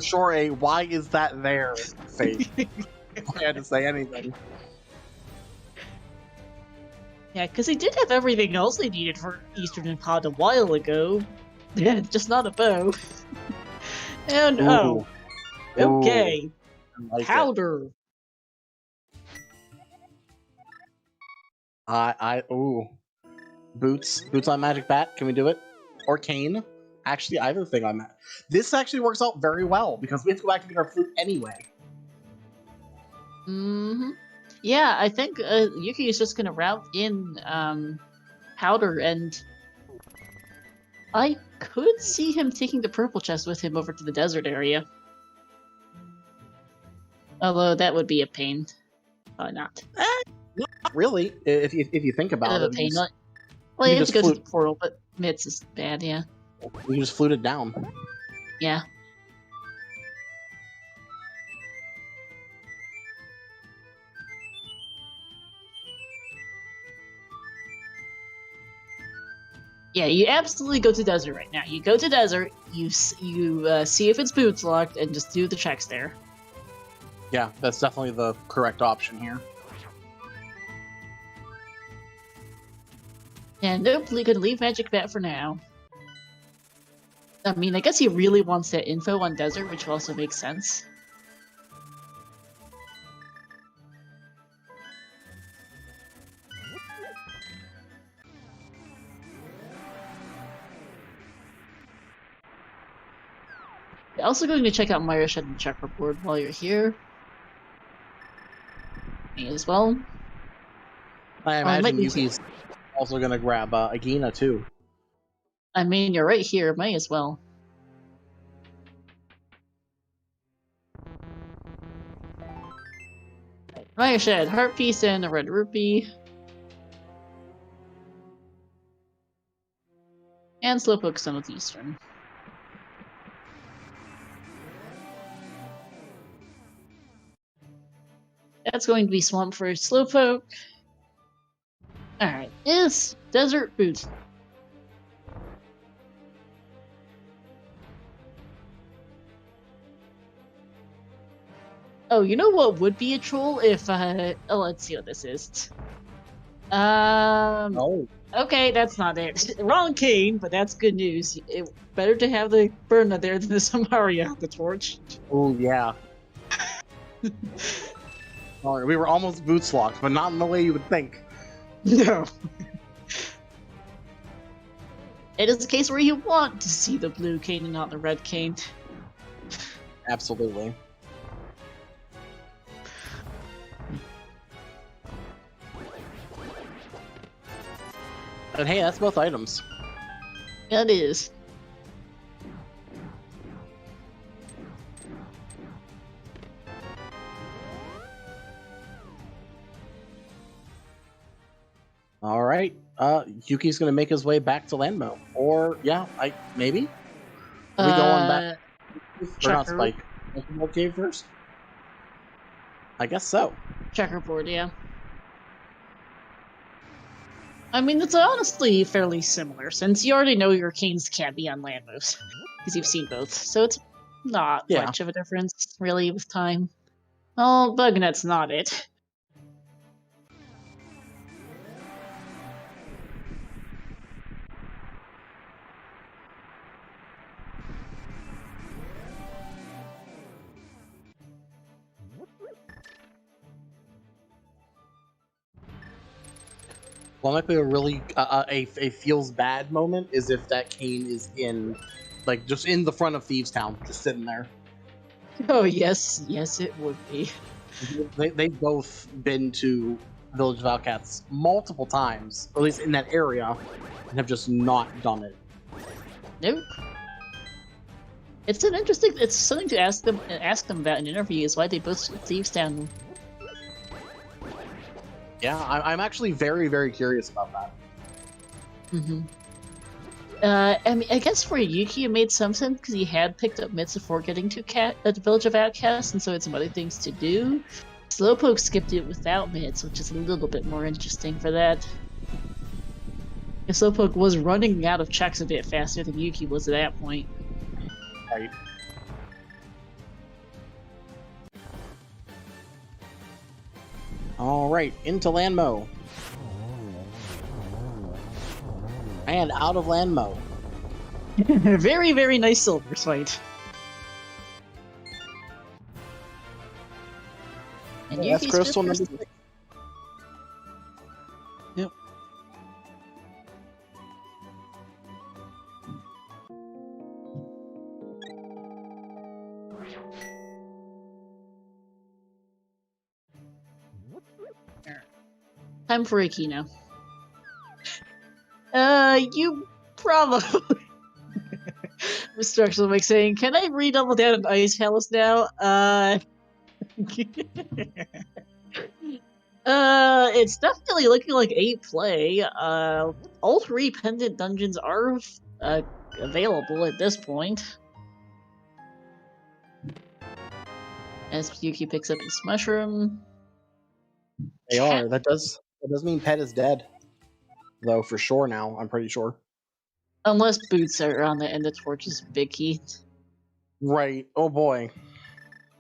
Sure, a why is that there face. I had to say anything. Yeah, because they did have everything else they needed for Eastern and Pod a while ago. Yeah, just not a bow. And Ooh. okay. I like it. Powder. Boots on Magic Bat. Can we do it? Or Cane? Actually, either thing on that. This actually works out very well because we have to go back to get our flute anyway. Mm-hmm. Yeah, I think Yuki is just gonna route in Powder, and I could see him taking the purple chest with him over to the desert area. Although that would be a pain. Probably not. Not really, if you think Bit about of a it. pain. You Well, you you have to just go to flute- the portal, but Mitz is bad, yeah. just flute it down. Yeah. Yeah, you absolutely go to desert right now. You go to desert, you see if it's boots locked, and just do the checks there. Yeah, that's definitely the correct option here. And nope, we could leave Magic Bat for now. I mean, I guess he really wants that info on desert, which also makes sense. Also going to check out Myra Shed and Checkerboard while you're here. Me as well. I might imagine be- Yuki's also gonna grab Agina too. I mean, you're right here, may as well. Fire Shed, Heart Piece, and a Red Rupee. And Slowpoke Southeastern. That's going to be Swamp for Slowpoke. Alright, is Desert Boots. Oh, you know what would be a troll if, oh, let's see what this is. Oh. Okay, that's not it. Wrong cane, but that's good news. Better to have the Burna there than the Samaria, the torch. Oh, yeah. Sorry, we were almost boots locked, but not in the way you would think. No. It is a case where you want to see the blue cane and not the red cane. Absolutely. And hey, that's both items. It is. All right. Yuki's gonna make his way back to Landmo, or yeah, maybe. Are we going back? Or not Spike? Pokemon Cave first. I guess so. Checkerboard, yeah. I mean, it's honestly fairly similar, since you already know your canes can't be on land moves, because you've seen both, so it's not much of a difference, really, with time. Oh, Bugnet's not it. Well, might be a really a feels bad moment is if that cane is in, like, just in the front of Thieves Town, just sitting there. Oh yes, yes it would be. They've both been to Village of Outcasts multiple times, or at least in that area, and have just not done it. Nope. It's an interesting. It's something to ask them about in interviews. Why they both Thieves Town. Yeah, I'm actually very, very curious about that. Mm-hmm. I mean, I guess for Yuki, it made some sense because he had picked up mitts before getting to the Village of Outcasts, and so had some other things to do. Slowpoke skipped it without mitts, which is a little bit more interesting for that. And Slowpoke was running out of checks a bit faster than Yuki was at that point. Right. All right, into Landmo. And out of Landmo. Very, very nice silver fight. And Yeah, that's crystal number 6. Yep. Time for Iki now. You probably... Mr. Exclamation saying, can I redouble down on Ice Palace now? It's definitely looking like 8 play. All 3 pendant dungeons are available at this point. As Yuki picks up his mushroom. They are. That does mean Pet is dead. Though, for sure now, I'm pretty sure. Unless Boots are on the end of Torch's big heat. Right. Oh boy.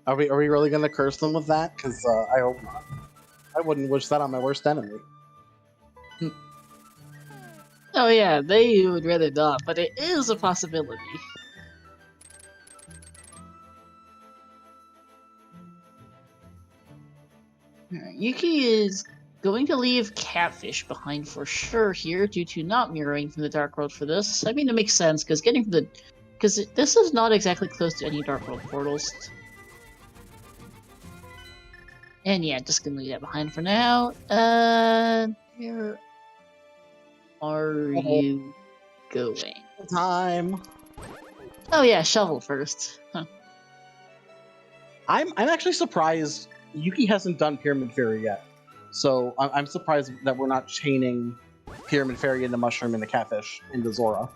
Are we really gonna curse them with that? Because I hope not. I wouldn't wish that on my worst enemy. Oh yeah, they would rather not, but it is a possibility. Yuki is going to leave Catfish behind for sure here due to not mirroring from the Dark World for this. I mean, it makes sense because because this is not exactly close to any Dark World portals. And yeah, just gonna leave that behind for now. Where are you going? Time. Oh yeah, shovel first. Huh. I'm actually surprised Yuki hasn't done Pyramid Fairy yet, so I'm surprised that we're not chaining Pyramid Fairy into Mushroom into Catfish into Zora.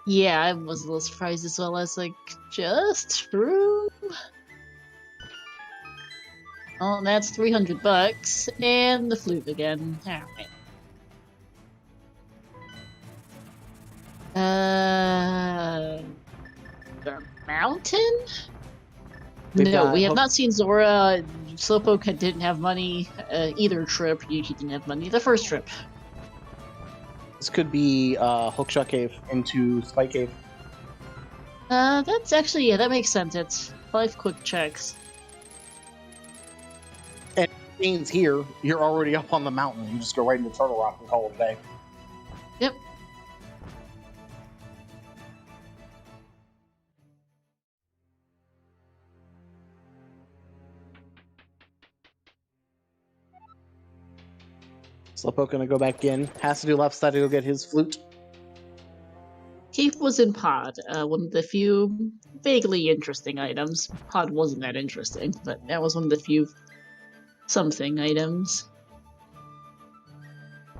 Yeah, I was a little surprised as well. I was like, just room. Oh, that's $300, and the flute again. Alright. The mountain? No, we have not seen Zora. Slowpoke didn't have money either trip. Yuki didn't have money the first trip. This could be Hookshot Cave into Spike Cave. That's actually, yeah, that makes sense. It's 5 quick checks. And it means here, you're already up on the mountain. You just go right into Turtle Rock and call it a day. Yep. Slowpoke gonna go back in. Has to do left side to go get his flute. Keith was in Pod, one of the few vaguely interesting items. Pod wasn't that interesting, but that was one of the few something items.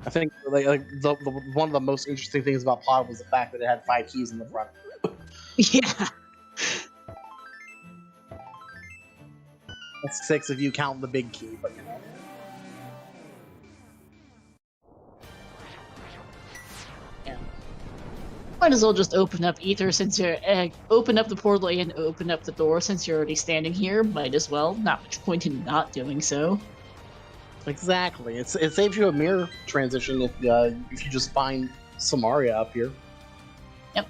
I think one of the most interesting things about Pod was the fact that it had 5 keys in the front. Yeah. That's 6 if you count the big key, but you know. Might as well just open up Ether since you're open up the portal and open up the door since you're already standing here. Might as well. Not much point in not doing so. Exactly. It saves you a mirror transition if you just find Samaria up here. Yep.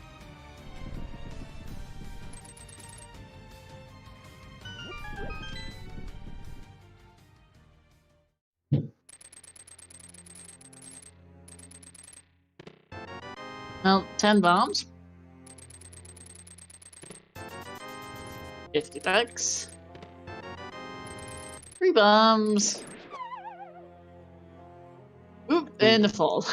Well, 10 bombs. $50. 3 bombs. Oop, and a fall.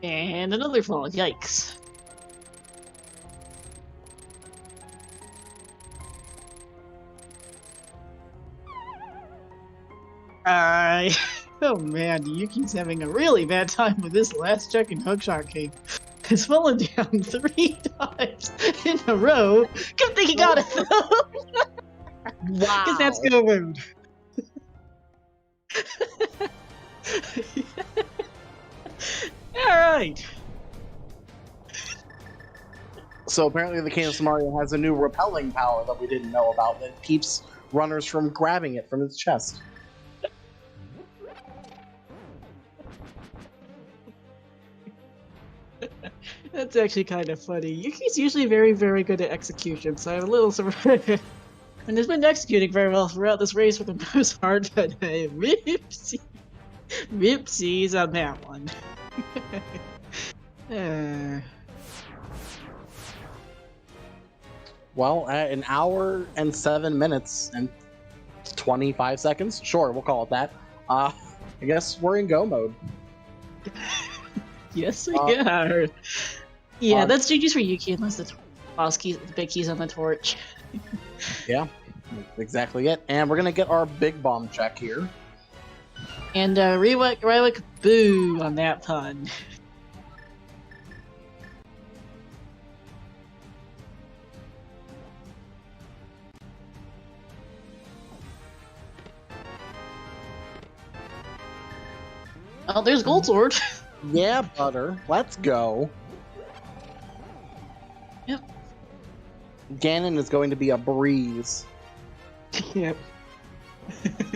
And another fall. Yikes. Oh man, Yuki's having a really bad time with this last check in Hookshot Cave. It's fallen down 3 times in a row. Good thing he got it though! Wow. Because that's go rude. Alright. So apparently the King of Samaria has a new repelling power that we didn't know about that keeps runners from grabbing it from its chest. That's actually kind of funny. Yuki's usually very, very good at execution, so I'm a little surprised. And has been executing very well throughout this race for the most part, but whoopsie. Whoopsies on that one. Well, at an hour and 7 minutes and 25 seconds, sure, we'll call it that. I guess we're in go mode. Yes, we are. Yeah, that's GG's for Yuki, unless the boss keys, the big keys on the torch. Yeah, exactly it. And we're gonna get our big bomb check here. And Rywick, boo on that pun. Oh, there's Gold Sword. Yeah, butter. Let's go. Yep. Ganon is going to be a breeze. Yep.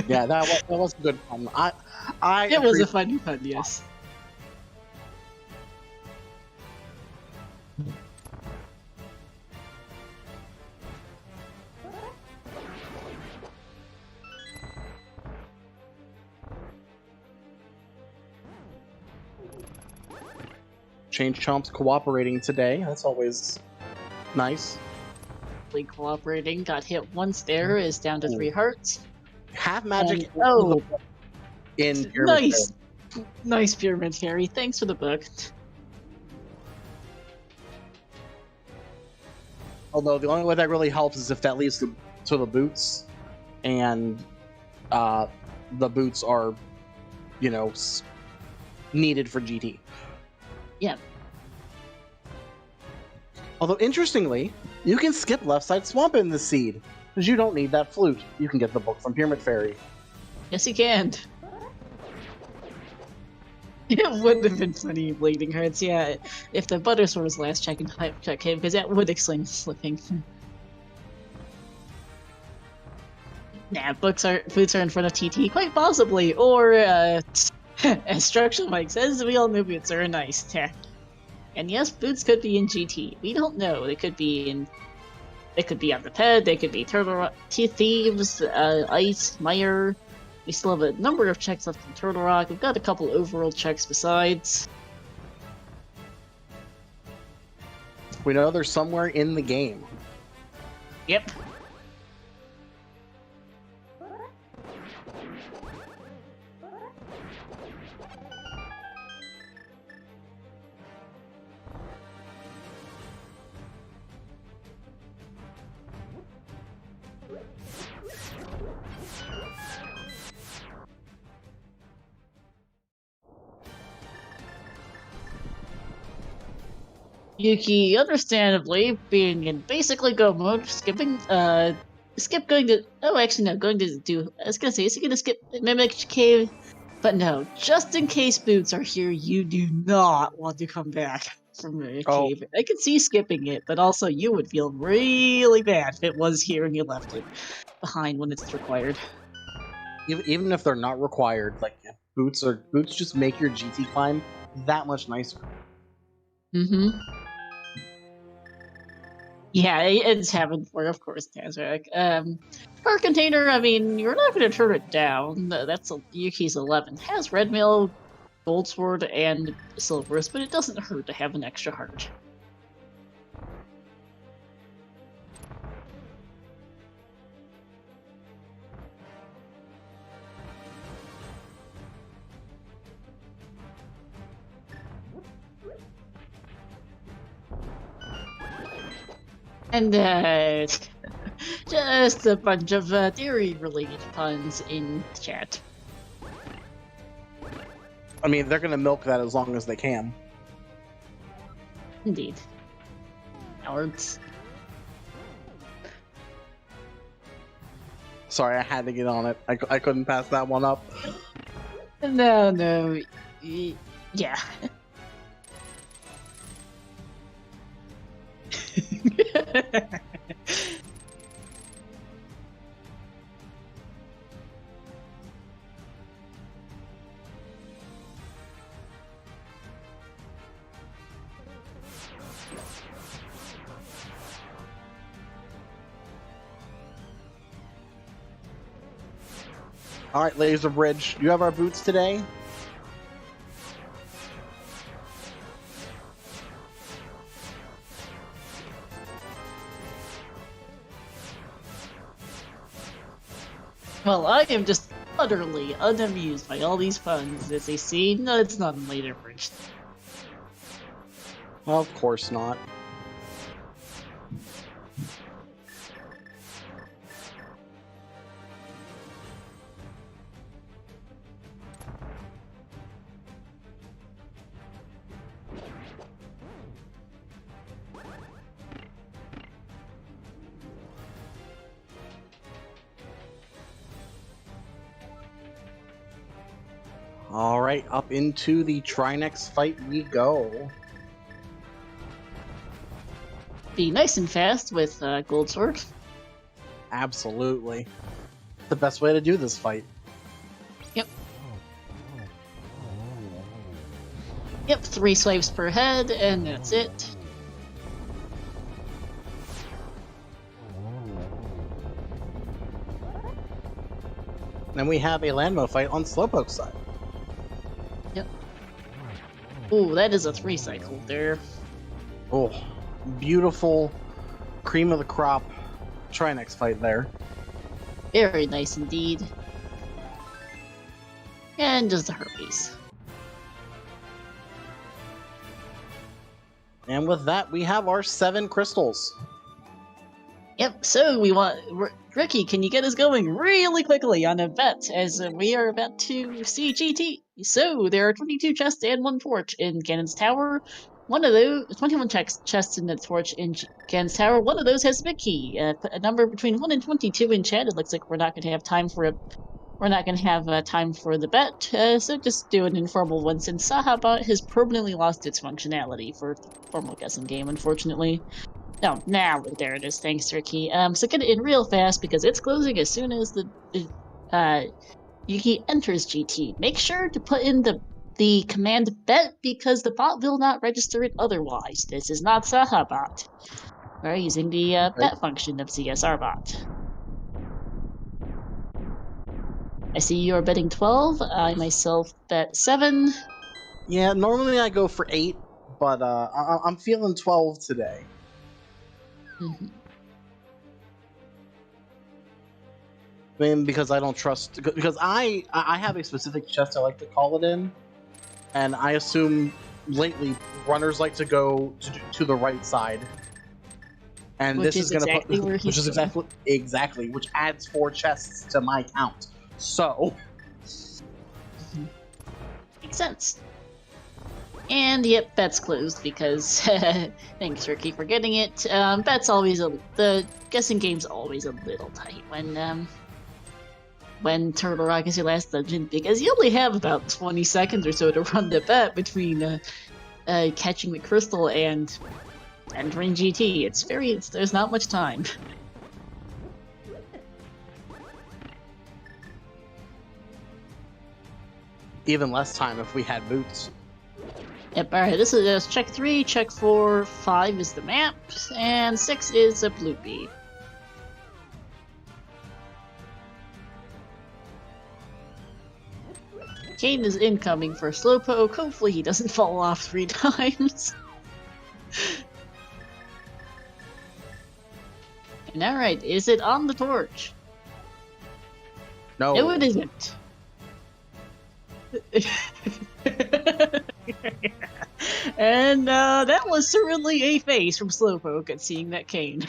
Yeah, that was a good pun. It was a funny pun, yes. Change Chomp's cooperating today. That's always nice. Cooperating, got hit once there, is down to 3 hearts. Half magic. Oh, in Pyramid nice. Nice Pyramid Fairy. Thanks for the book. Although the only way that really helps is if that leads to the boots, and the boots are, needed for GT. Yeah. Although, interestingly, you can skip left side swamp in the seed, because you don't need that flute. You can get the book from Pyramid Fairy. Yes, you can. It would have been funny bleeding hearts, yeah, if the Buttersore's last check and hype check came, because that would explain slipping. Nah, boots are in front of TT, quite possibly, or, as Structural Mike says, we all know boots are nice tech. And yes, boots could be in GT. We don't know. They could be on the ped, they could be Turtle Rock, Thieves, Ice, Mire. We still have a number of checks left in Turtle Rock. We've got a couple overworld checks besides. We know they're somewhere in the game. Yep. Yuki, understandably, being in basically go mode, skip going to, I was gonna say, is he gonna skip Mimic Cave? But no, just in case boots are here, you do not want to come back from Mimic Cave. I could see skipping it, but also you would feel really bad if it was here and you left it behind when it's required. Even if they're not required, like, boots just make your GT climb that much nicer. Mm-hmm. Yeah, it's happened before, of course, Tazrak. Car container, I mean, you're not going to turn it down. That's Yuki's 11. It has red mail, gold sword, and silvers, but it doesn't hurt to have an extra heart. And, just a bunch of dairy-related puns in chat. I mean, they're gonna milk that as long as they can. Indeed. Cowards. Sorry, I had to get on it. I couldn't pass that one up. No. Yeah. Alright, Laser Bridge, you have our boots today? Well, I am just utterly unamused by all these puns as they see. No, it's not in Later Bridge. Well, of course not. Alright, up into the Trinex fight we go. Be nice and fast with Gold Sword. Absolutely. The best way to do this fight. Yep. Yep, 3 swipes per head, and that's it. Then we have a Landmo fight on Slowpoke's side. Yep. Ooh, that is a 3 cycle there. Oh, beautiful cream of the crop Trinex fight there. Very nice indeed. And just the herpes. And with that, we have our 7 crystals. Yep, so we want... Ricky, can you get us going really quickly on a bet, as we are about to see GT? So, there are 22 chests and 1 torch in Ganon's Tower. One of those... 21 chests in the torch in Ganon's Tower. One of those has a big key. Put a number between 1 and 22 in chat. It looks like we're not going to have time for time for the bet, so just do an informal one since Sahabot has permanently lost its functionality for the formal guessing game, unfortunately. No, now there it is. Thanks, Ricky. So get it in real fast because it's closing as soon as Yuki enters GT. Make sure to put in the command bet because the bot will not register it otherwise. This is not Sahabot. We're using the bet function of CSR bot. I see you're betting 12. I myself bet 7. Yeah, normally I go for 8, but I'm feeling 12 today. Mm-hmm. I mean, because I don't trust... Because I have a specific chest I like to call it in, and I assume lately runners like to go to the right side. And Which this is going to exactly put... Which is exactly... Which adds 4 chests to my count. So... Makes sense. And yep, bet's closed because thanks Ricky for getting it. Bet's always the guessing game's always a little tight when Turtle Rock is your last dungeon because you only have about 20 seconds or so to run the bet between catching the crystal and entering GT. There's not much time. Even less time if we had boots. Yep, alright, this is check 3, check 4, 5 is the map, and 6 is a blue bee. Kane is incoming for Slowpoke, hopefully he doesn't fall off 3 times. And alright, is it on the torch? No. No, it isn't. And that was certainly a face from Slowpoke at seeing that cane.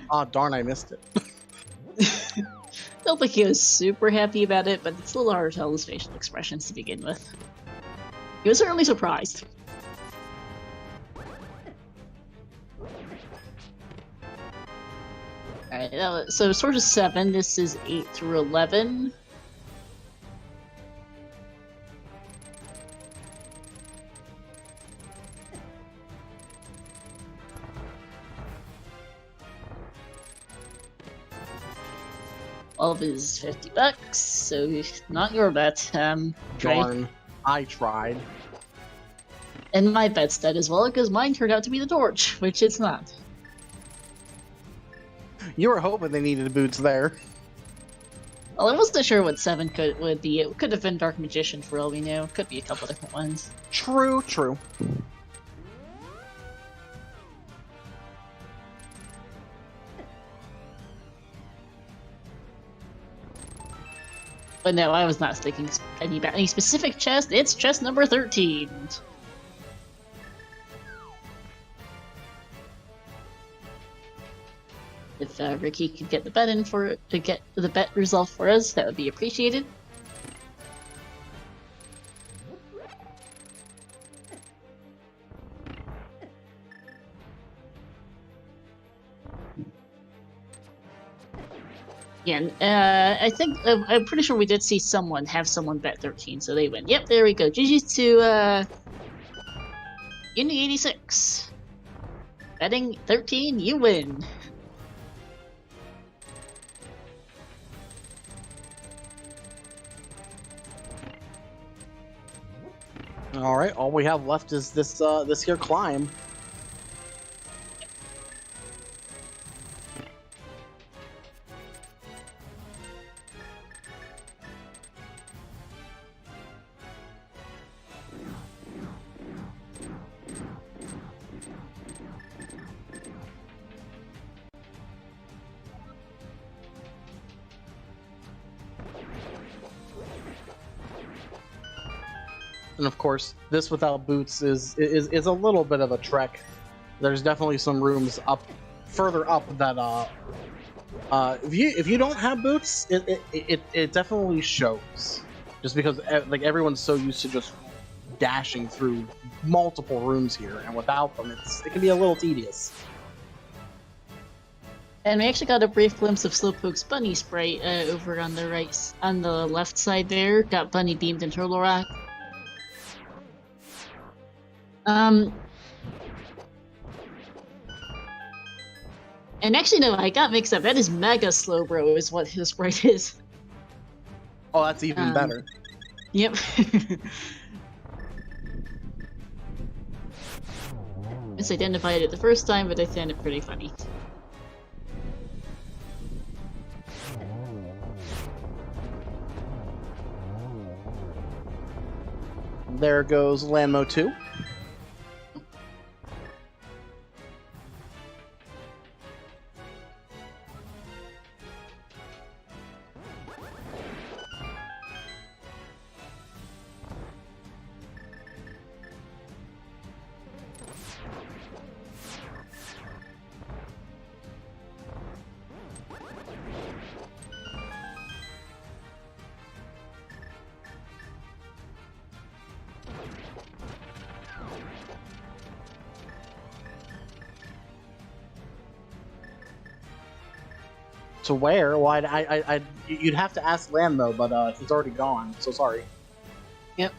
Aw, darn, I missed it. Don't think he was super happy about it, but it's a little hard to tell his facial expressions to begin with. He was certainly surprised. Alright, so source is 7, this is 8 through 11. All of it is $50, so not your bet. Darn, I tried. And my bet's dead as well, because mine turned out to be the torch, which it's not. You were hoping they needed boots there. Well, I wasn't sure what 7 would be. It could have been Dark Magician for all we knew. Could be a couple different ones. True, true. But no, I was not thinking any specific chest. It's chest number 13. If Ricky could get the bet in to get the bet result for us, that would be appreciated. Yeah, I think I'm pretty sure we did see someone bet 13, so they win. Yep, there we go. GG's to Uni 86. Betting 13, you win. All right, all we have left is this here climb. And of course, this without boots is a little bit of a trek. there's definitely some rooms further up that if you don't have boots, it definitely shows. Just because like everyone's so used to just dashing through multiple rooms here, and without them, it can be a little tedious. And we actually got a brief glimpse of Slowpoke's bunny sprite over on the left side there. Got bunny beamed in Turtle Rock. And actually, no, I got mixed up. That is Mega Slowbro is what his sprite is. Oh, that's even better. Yep. Misidentified it the first time, but I found it pretty funny. There goes Landmo 2. To where? Why? You'd have to ask Landmo, but he's already gone. So sorry. Yep.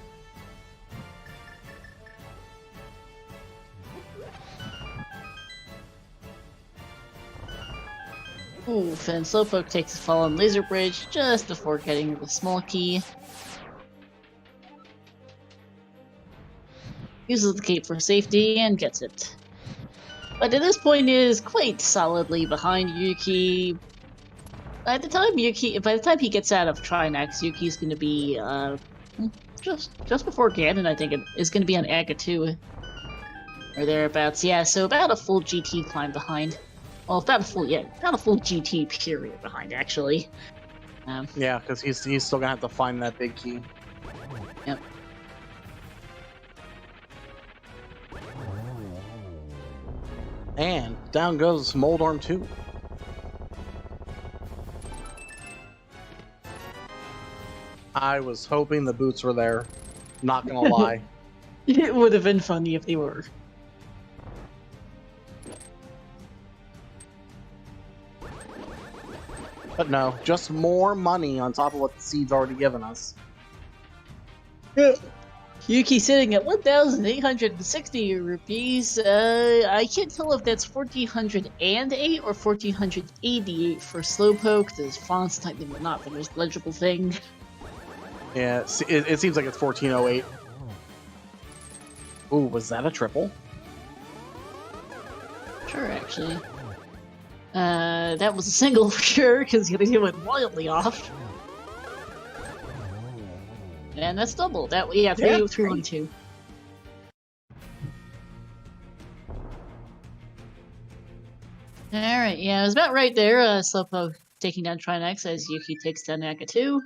Oof, and Slowpoke takes a fall on Laser Bridge just before getting the small key. Uses the cape for safety and gets it. But at this point is quite solidly behind Yuki. By the time he gets out of Trinax, Yuki's going to be just before Ganon. I think it is going to be on Aga 2 or thereabouts. Yeah, so about a full GT climb behind. Well, about a full GT period behind actually. Yeah, because he's still gonna have to find that big key. Yep. And down goes Moldorm 2. I was hoping the boots were there. Not gonna lie. It would have been funny if they were. But no, just more money on top of what the seed's already given us. Yuki sitting at 1,860 rupees. I can't tell if that's 1,408 or 1,488 for Slowpoke. The font's typed in not the most legible thing. Yeah, it seems like it's 1408. Ooh, was that a triple? Sure, actually. That was a single for sure, because the other two went wildly off. And that's double. That yeah, 312. Alright, yeah, it was about right there. Slowpoke taking down Trinax as Yuki takes down Aga 2.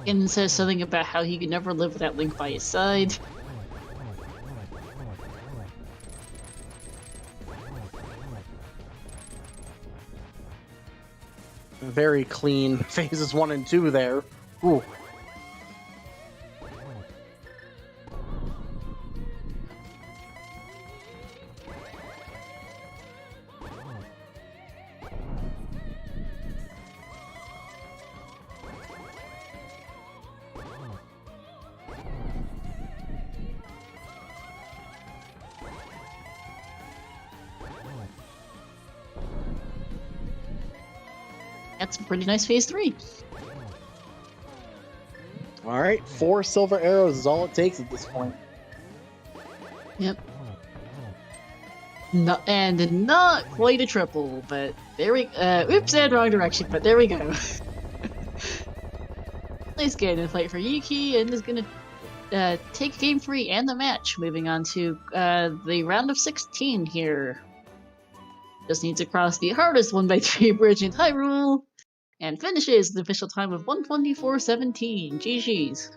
And says something about how he could never live without Link by his side. Very clean phases 1 and 2 there. Ooh. That's a pretty nice phase 3. Alright, 4 silver arrows is all it takes at this point. Yep. No, and not quite a triple, but there we oops, and wrong direction, but there we go. He's gonna fight for Yuki and is gonna take game 3 and the match. Moving on to the round of 16 here. Just needs to cross the hardest 1x3 bridge in Hyrule and finishes the official time of 1:24:17. GG's.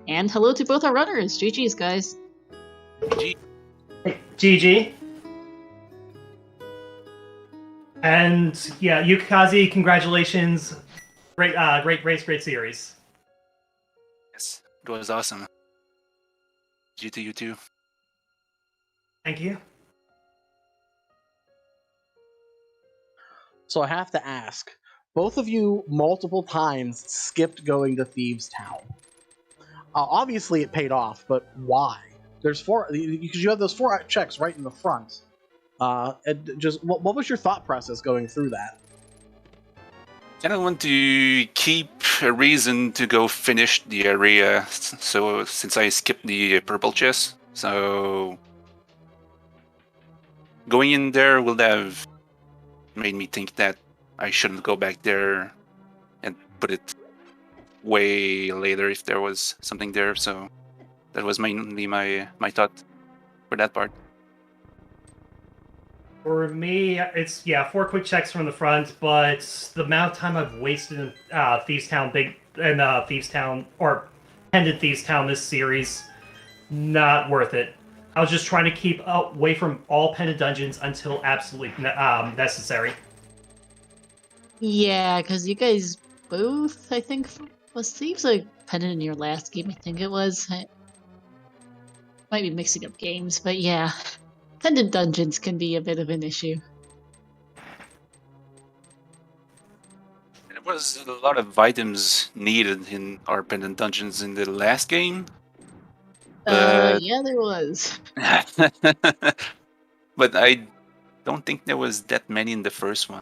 And hello to both our runners. GG's, guys. G. Hey, GG. And yeah, Yukikaze, congratulations. Great race, great series. Yes, it was awesome. G to you too. Thank you. So I have to ask, both of you multiple times skipped going to Thieves Town. Obviously it paid off, but why? There's 4, because you have those 4 checks right in the front. Just what was your thought process going through that? I don't want to keep a reason to go finish the area, so since I skipped the purple chest, so going in there would have made me think that I shouldn't go back there and put it way later if there was something there, so that was mainly my thought for that part. For me, it's 4 quick checks from the front, but the amount of time I've wasted in Thieves Town Thieves Town or Pendant Thieves Town this series, not worth it. I was just trying to keep away from all Pendant dungeons until absolutely necessary. Yeah, because you guys both, I think, was Thieves like Pendant in your last game? I think it was. Might be mixing up games, but yeah. Pendant dungeons can be a bit of an issue. There was a lot of items needed in our pendant dungeons in the last game. Yeah, there was. But I don't think there was that many in the first one.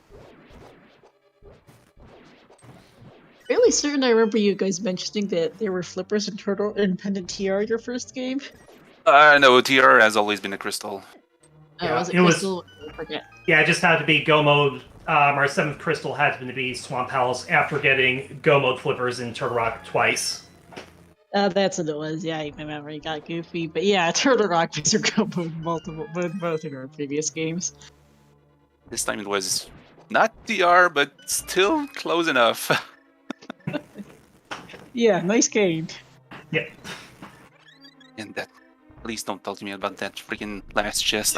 Fairly certain I remember you guys mentioning that there were flippers and turtle and pendant TR your first game. No, TR has always been a crystal. Yeah, was it it was- Crystal? I forget. Yeah, it just had to be Go mode. Our 7th crystal had to be Swamp Palace after getting Go mode flippers in Turtle Rock twice. That's what it was. Yeah, my memory got goofy, but yeah, Turtle Rock was your combo both in our previous games. This time it was not TR, but still close enough. Yeah, nice game. Yeah. And that, please don't talk to me about that freaking last chest.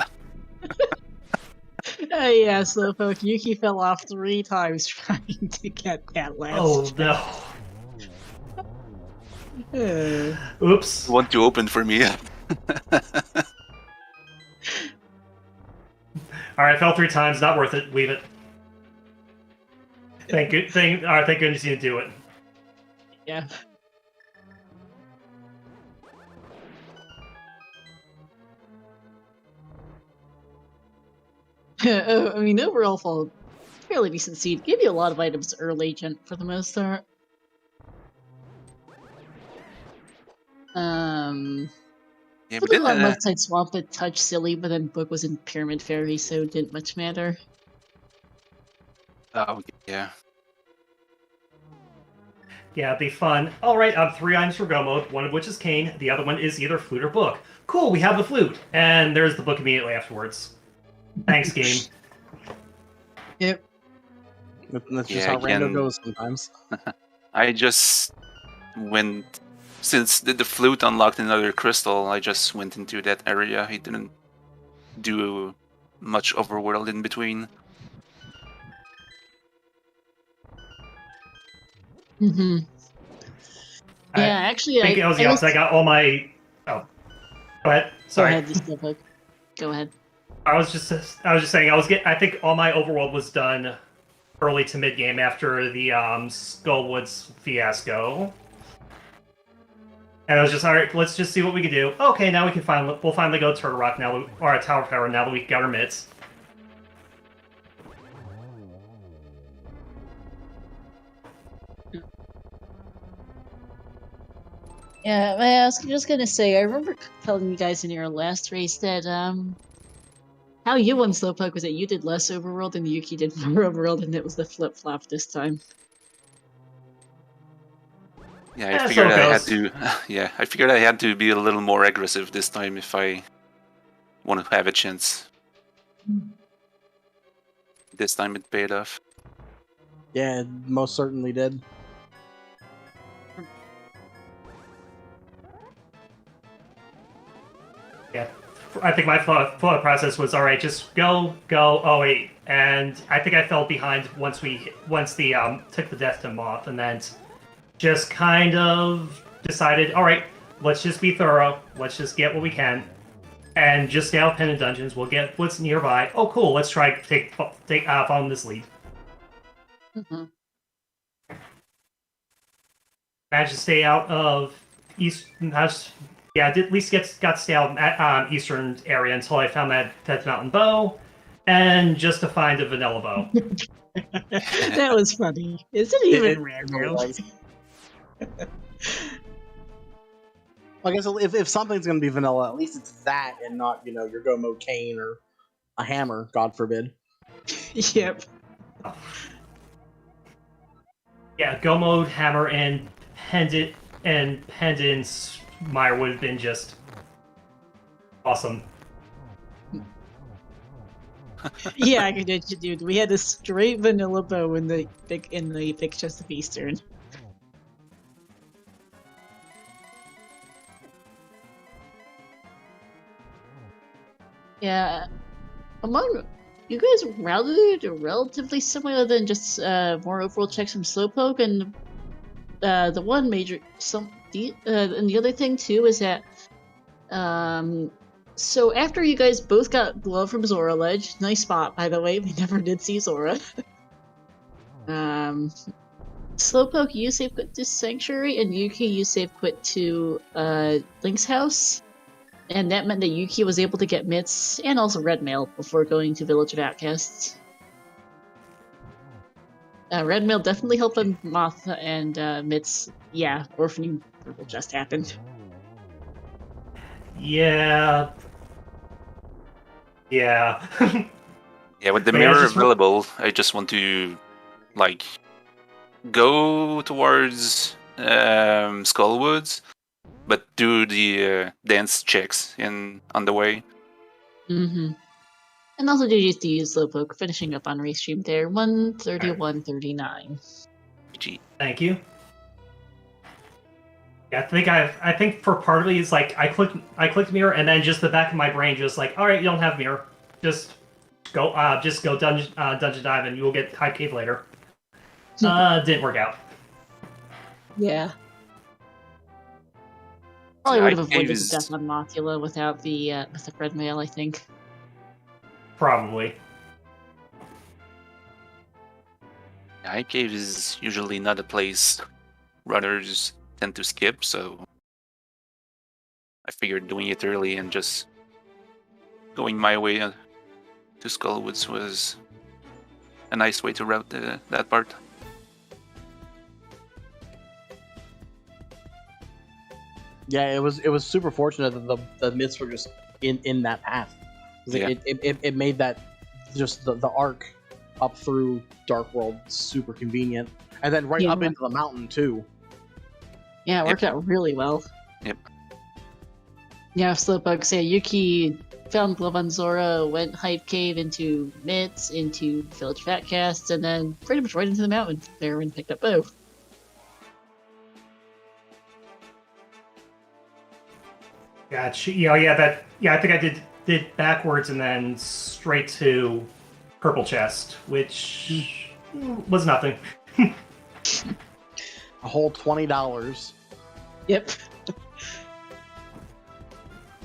Yeah, Slowpoke, Yuki fell off 3 times trying to get that last. Oh no. Oops. Want to open for me? Alright, fell 3 times, not worth it. Leave it. Thank goodness you didn't do it. Yeah. I mean, overall, fall fairly decent seed. Give you a lot of items early, for the most part. Yeah, Put but it on then, left side swamp, a touch silly, but then Book was in Pyramid Fairy, so it didn't much matter. oh yeah. Yeah, it'd be fun. Alright, I have 3 items for Go mode, one of which is Cane, the other one is either flute or book. Cool, we have the flute. And there's the book immediately afterwards. Thanks, game. Yep. That's just Yeah, how random again- goes sometimes. I just went, since the flute unlocked another crystal, I just went into that area. I didn't do much overworld in between. Mm-hmm. I Yeah, actually, think it was the opposite. I got all my... Oh. Go ahead. Go Sorry. ahead, Slowpoke. Go ahead. I was just saying, I think all my overworld was done early to mid game after the Skullwoods fiasco, and I was just alright. Let's just see what we can do. Okay, now we'll finally go Turtle Rock now, or Tower of Power now that we got our mitts. Yeah, I was just gonna say, I remember telling you guys in your last race that, how you won Slowpoke was that you did less overworld than Yuki did more overworld, and it was the flip-flop this time. Yeah, I Yeah, figured so it I had goes. to. Yeah, I figured I had to be a little more aggressive this time if I want to have a chance. This time it paid off. Yeah, it most certainly did. Yeah, I think my thought process was all right. Just go. Oh wait, and I think I fell behind once the took the death to Moth, and then just kind of decided, all right, let's just be thorough. Let's just get what we can, and just stay out pendant dungeons. We'll get what's nearby. Oh, cool. Let's try following this lead. Mm-hmm. Managed to stay out of east. Yeah, at least got to stay out at eastern area until I found that Death Mountain bow, and just to find a vanilla bow. That was funny. Is it even rare really now? was. I guess if something's gonna be vanilla, at least it's that and not, your Gomo cane or a hammer, God forbid. Yep. Yeah, Go Mode, Hammer, and Pendant's Mire would have been just awesome. Yeah, I could dude. We had a straight vanilla bow in the big chest of Eastern. Yeah, among you guys routed relatively similar than just more overall checks from Slowpoke, and the one major and the other thing too is that so after you guys both got glove from Zora Ledge, nice spot by the way, we never did see Zora. Slowpoke, you save quit to Sanctuary, and Yuki, you save quit to Link's house. And that meant that Yuki was able to get Mitts and also Red Mail before going to Village of Outcasts. Red Mail definitely helped on Moth, and Mitts, yeah, orphaning purple just happened. Yeah. Yeah. Yeah, with the But yeah, mirror just- available, I just want to like go towards Skullwoods, but do the dance checks on the way. Mm-hmm. And also did used to use Slowpoke, finishing up on race stream there, 131.39. GG. Thank you. Yeah, I think for part of it is like I clicked mirror, and then just the back of my brain just like, all right, you don't have mirror, just go dungeon dive, and you will get Hype Cave later. Didn't work out. Yeah. Probably Yeah, would have Hype Cave avoided is- death on Mothula without the with the Red Mail, I think. Probably. Hype Cave is usually not a place runners tend to skip, so I figured doing it early and just going my way to Skullwoods was a nice way to route that part. Yeah, it was super fortunate that the myths were just in that path. Yeah. It made that just the arc up through Dark World super convenient, and then right up Yeah. into the mountain too. Yeah, it worked out really well. Yep. Yeah, Slowpoke say Yuki found Glove on Zora, went Hype Cave into Mitts, into Village of Fatcasts, and then pretty much right into the mountain there and picked up Bow. Gotcha. I think I did backwards and then straight to Purple Chest, which was nothing. A whole $20, Yep.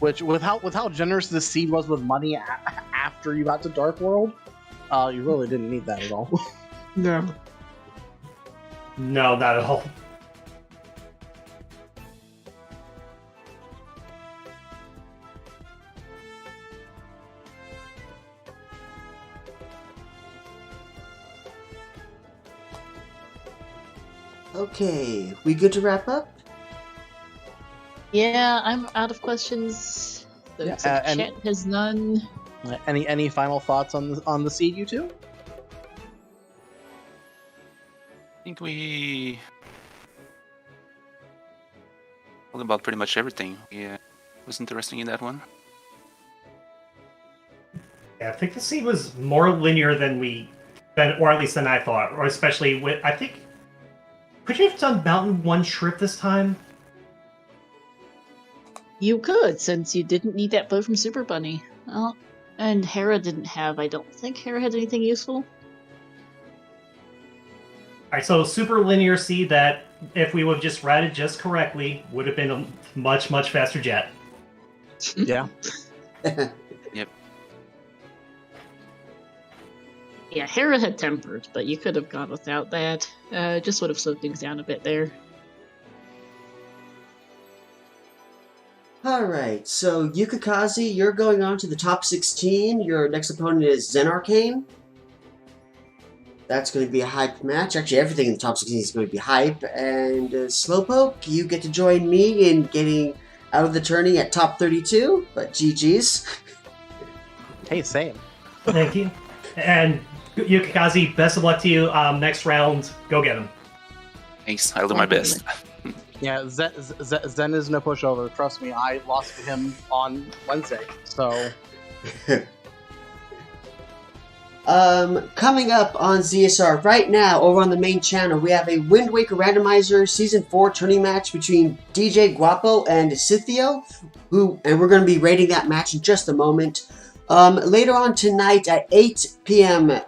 which with how generous this seed was with money after you got to Dark World, you really didn't need that at all. No. No, not at all. Okay, we good to wrap up? Yeah, I'm out of questions. The Yeah, chat has none. Any final thoughts on the seed, you two? I think we talked about pretty much everything. Yeah, was interesting in that one. Yeah, I think the seed was more linear or at least than I thought, or especially with, I think, could you have done Mountain one trip this time? You could, since you didn't need that bow from Super Bunny. Well, and Hera didn't have. I don't think Hera had anything useful. Alright, so super linear seed that, if we would have just routed just correctly, would have been a much, much faster jet. Yeah. Yep. Yeah, Hera had tempered, but you could have gone without that. Just would have slowed things down a bit there. Alright, so Yukikaze, you're going on to the top 16. Your next opponent is Zen Arcane. That's going to be a hype match. Actually, everything in the top 16 is going to be hype. And Slowpoke, you get to join me in getting out of the tourney at top 32. But GG's. Hey, same. Thank you. And Yukikaze, best of luck to you. Next round, go get him. Thanks. I'll do my best. Yeah, Zen is no pushover. Trust me, I lost to him on Wednesday. So, coming up on ZSR right now, over on the main channel, we have a Wind Waker Randomizer Season 4 tourney match between DJ Guapo and Scythio, and we're going to be rating that match in just a moment. Later on tonight at 8 p.m.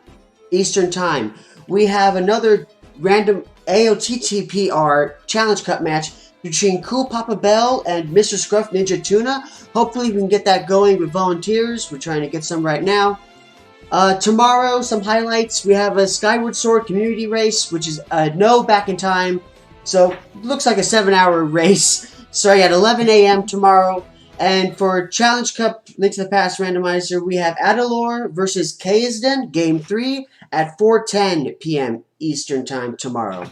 Eastern Time, we have another random ALTTP Challenge Cup match between Cool Papa Bell and Mr. Scruff Ninja Tuna. Hopefully we can get that going with volunteers. We're trying to get some right now. Tomorrow, some highlights. We have a Skyward Sword community race, which is no back in time. So, looks like a 7-hour race. Starting at 11 a.m. tomorrow. And for Challenge Cup Link to the Past Randomizer, we have Adalor versus Kaisden, Game 3, at 4:10 p.m. Eastern Time tomorrow.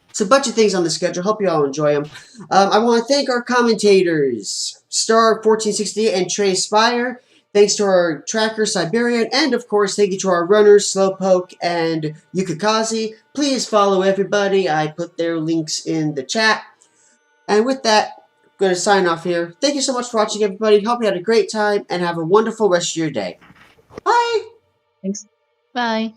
It's a bunch of things on the schedule. Hope you all enjoy them. I want to thank our commentators, Star1468 and Trey Spire. Thanks to our tracker, Siberian. And, of course, thank you to our runners, Slowpoke and Yukikaze. Please follow everybody. I put their links in the chat. And with that, I'm going to sign off here. Thank you so much for watching, everybody. Hope you had a great time, and have a wonderful rest of your day. Bye! Thanks. Bye.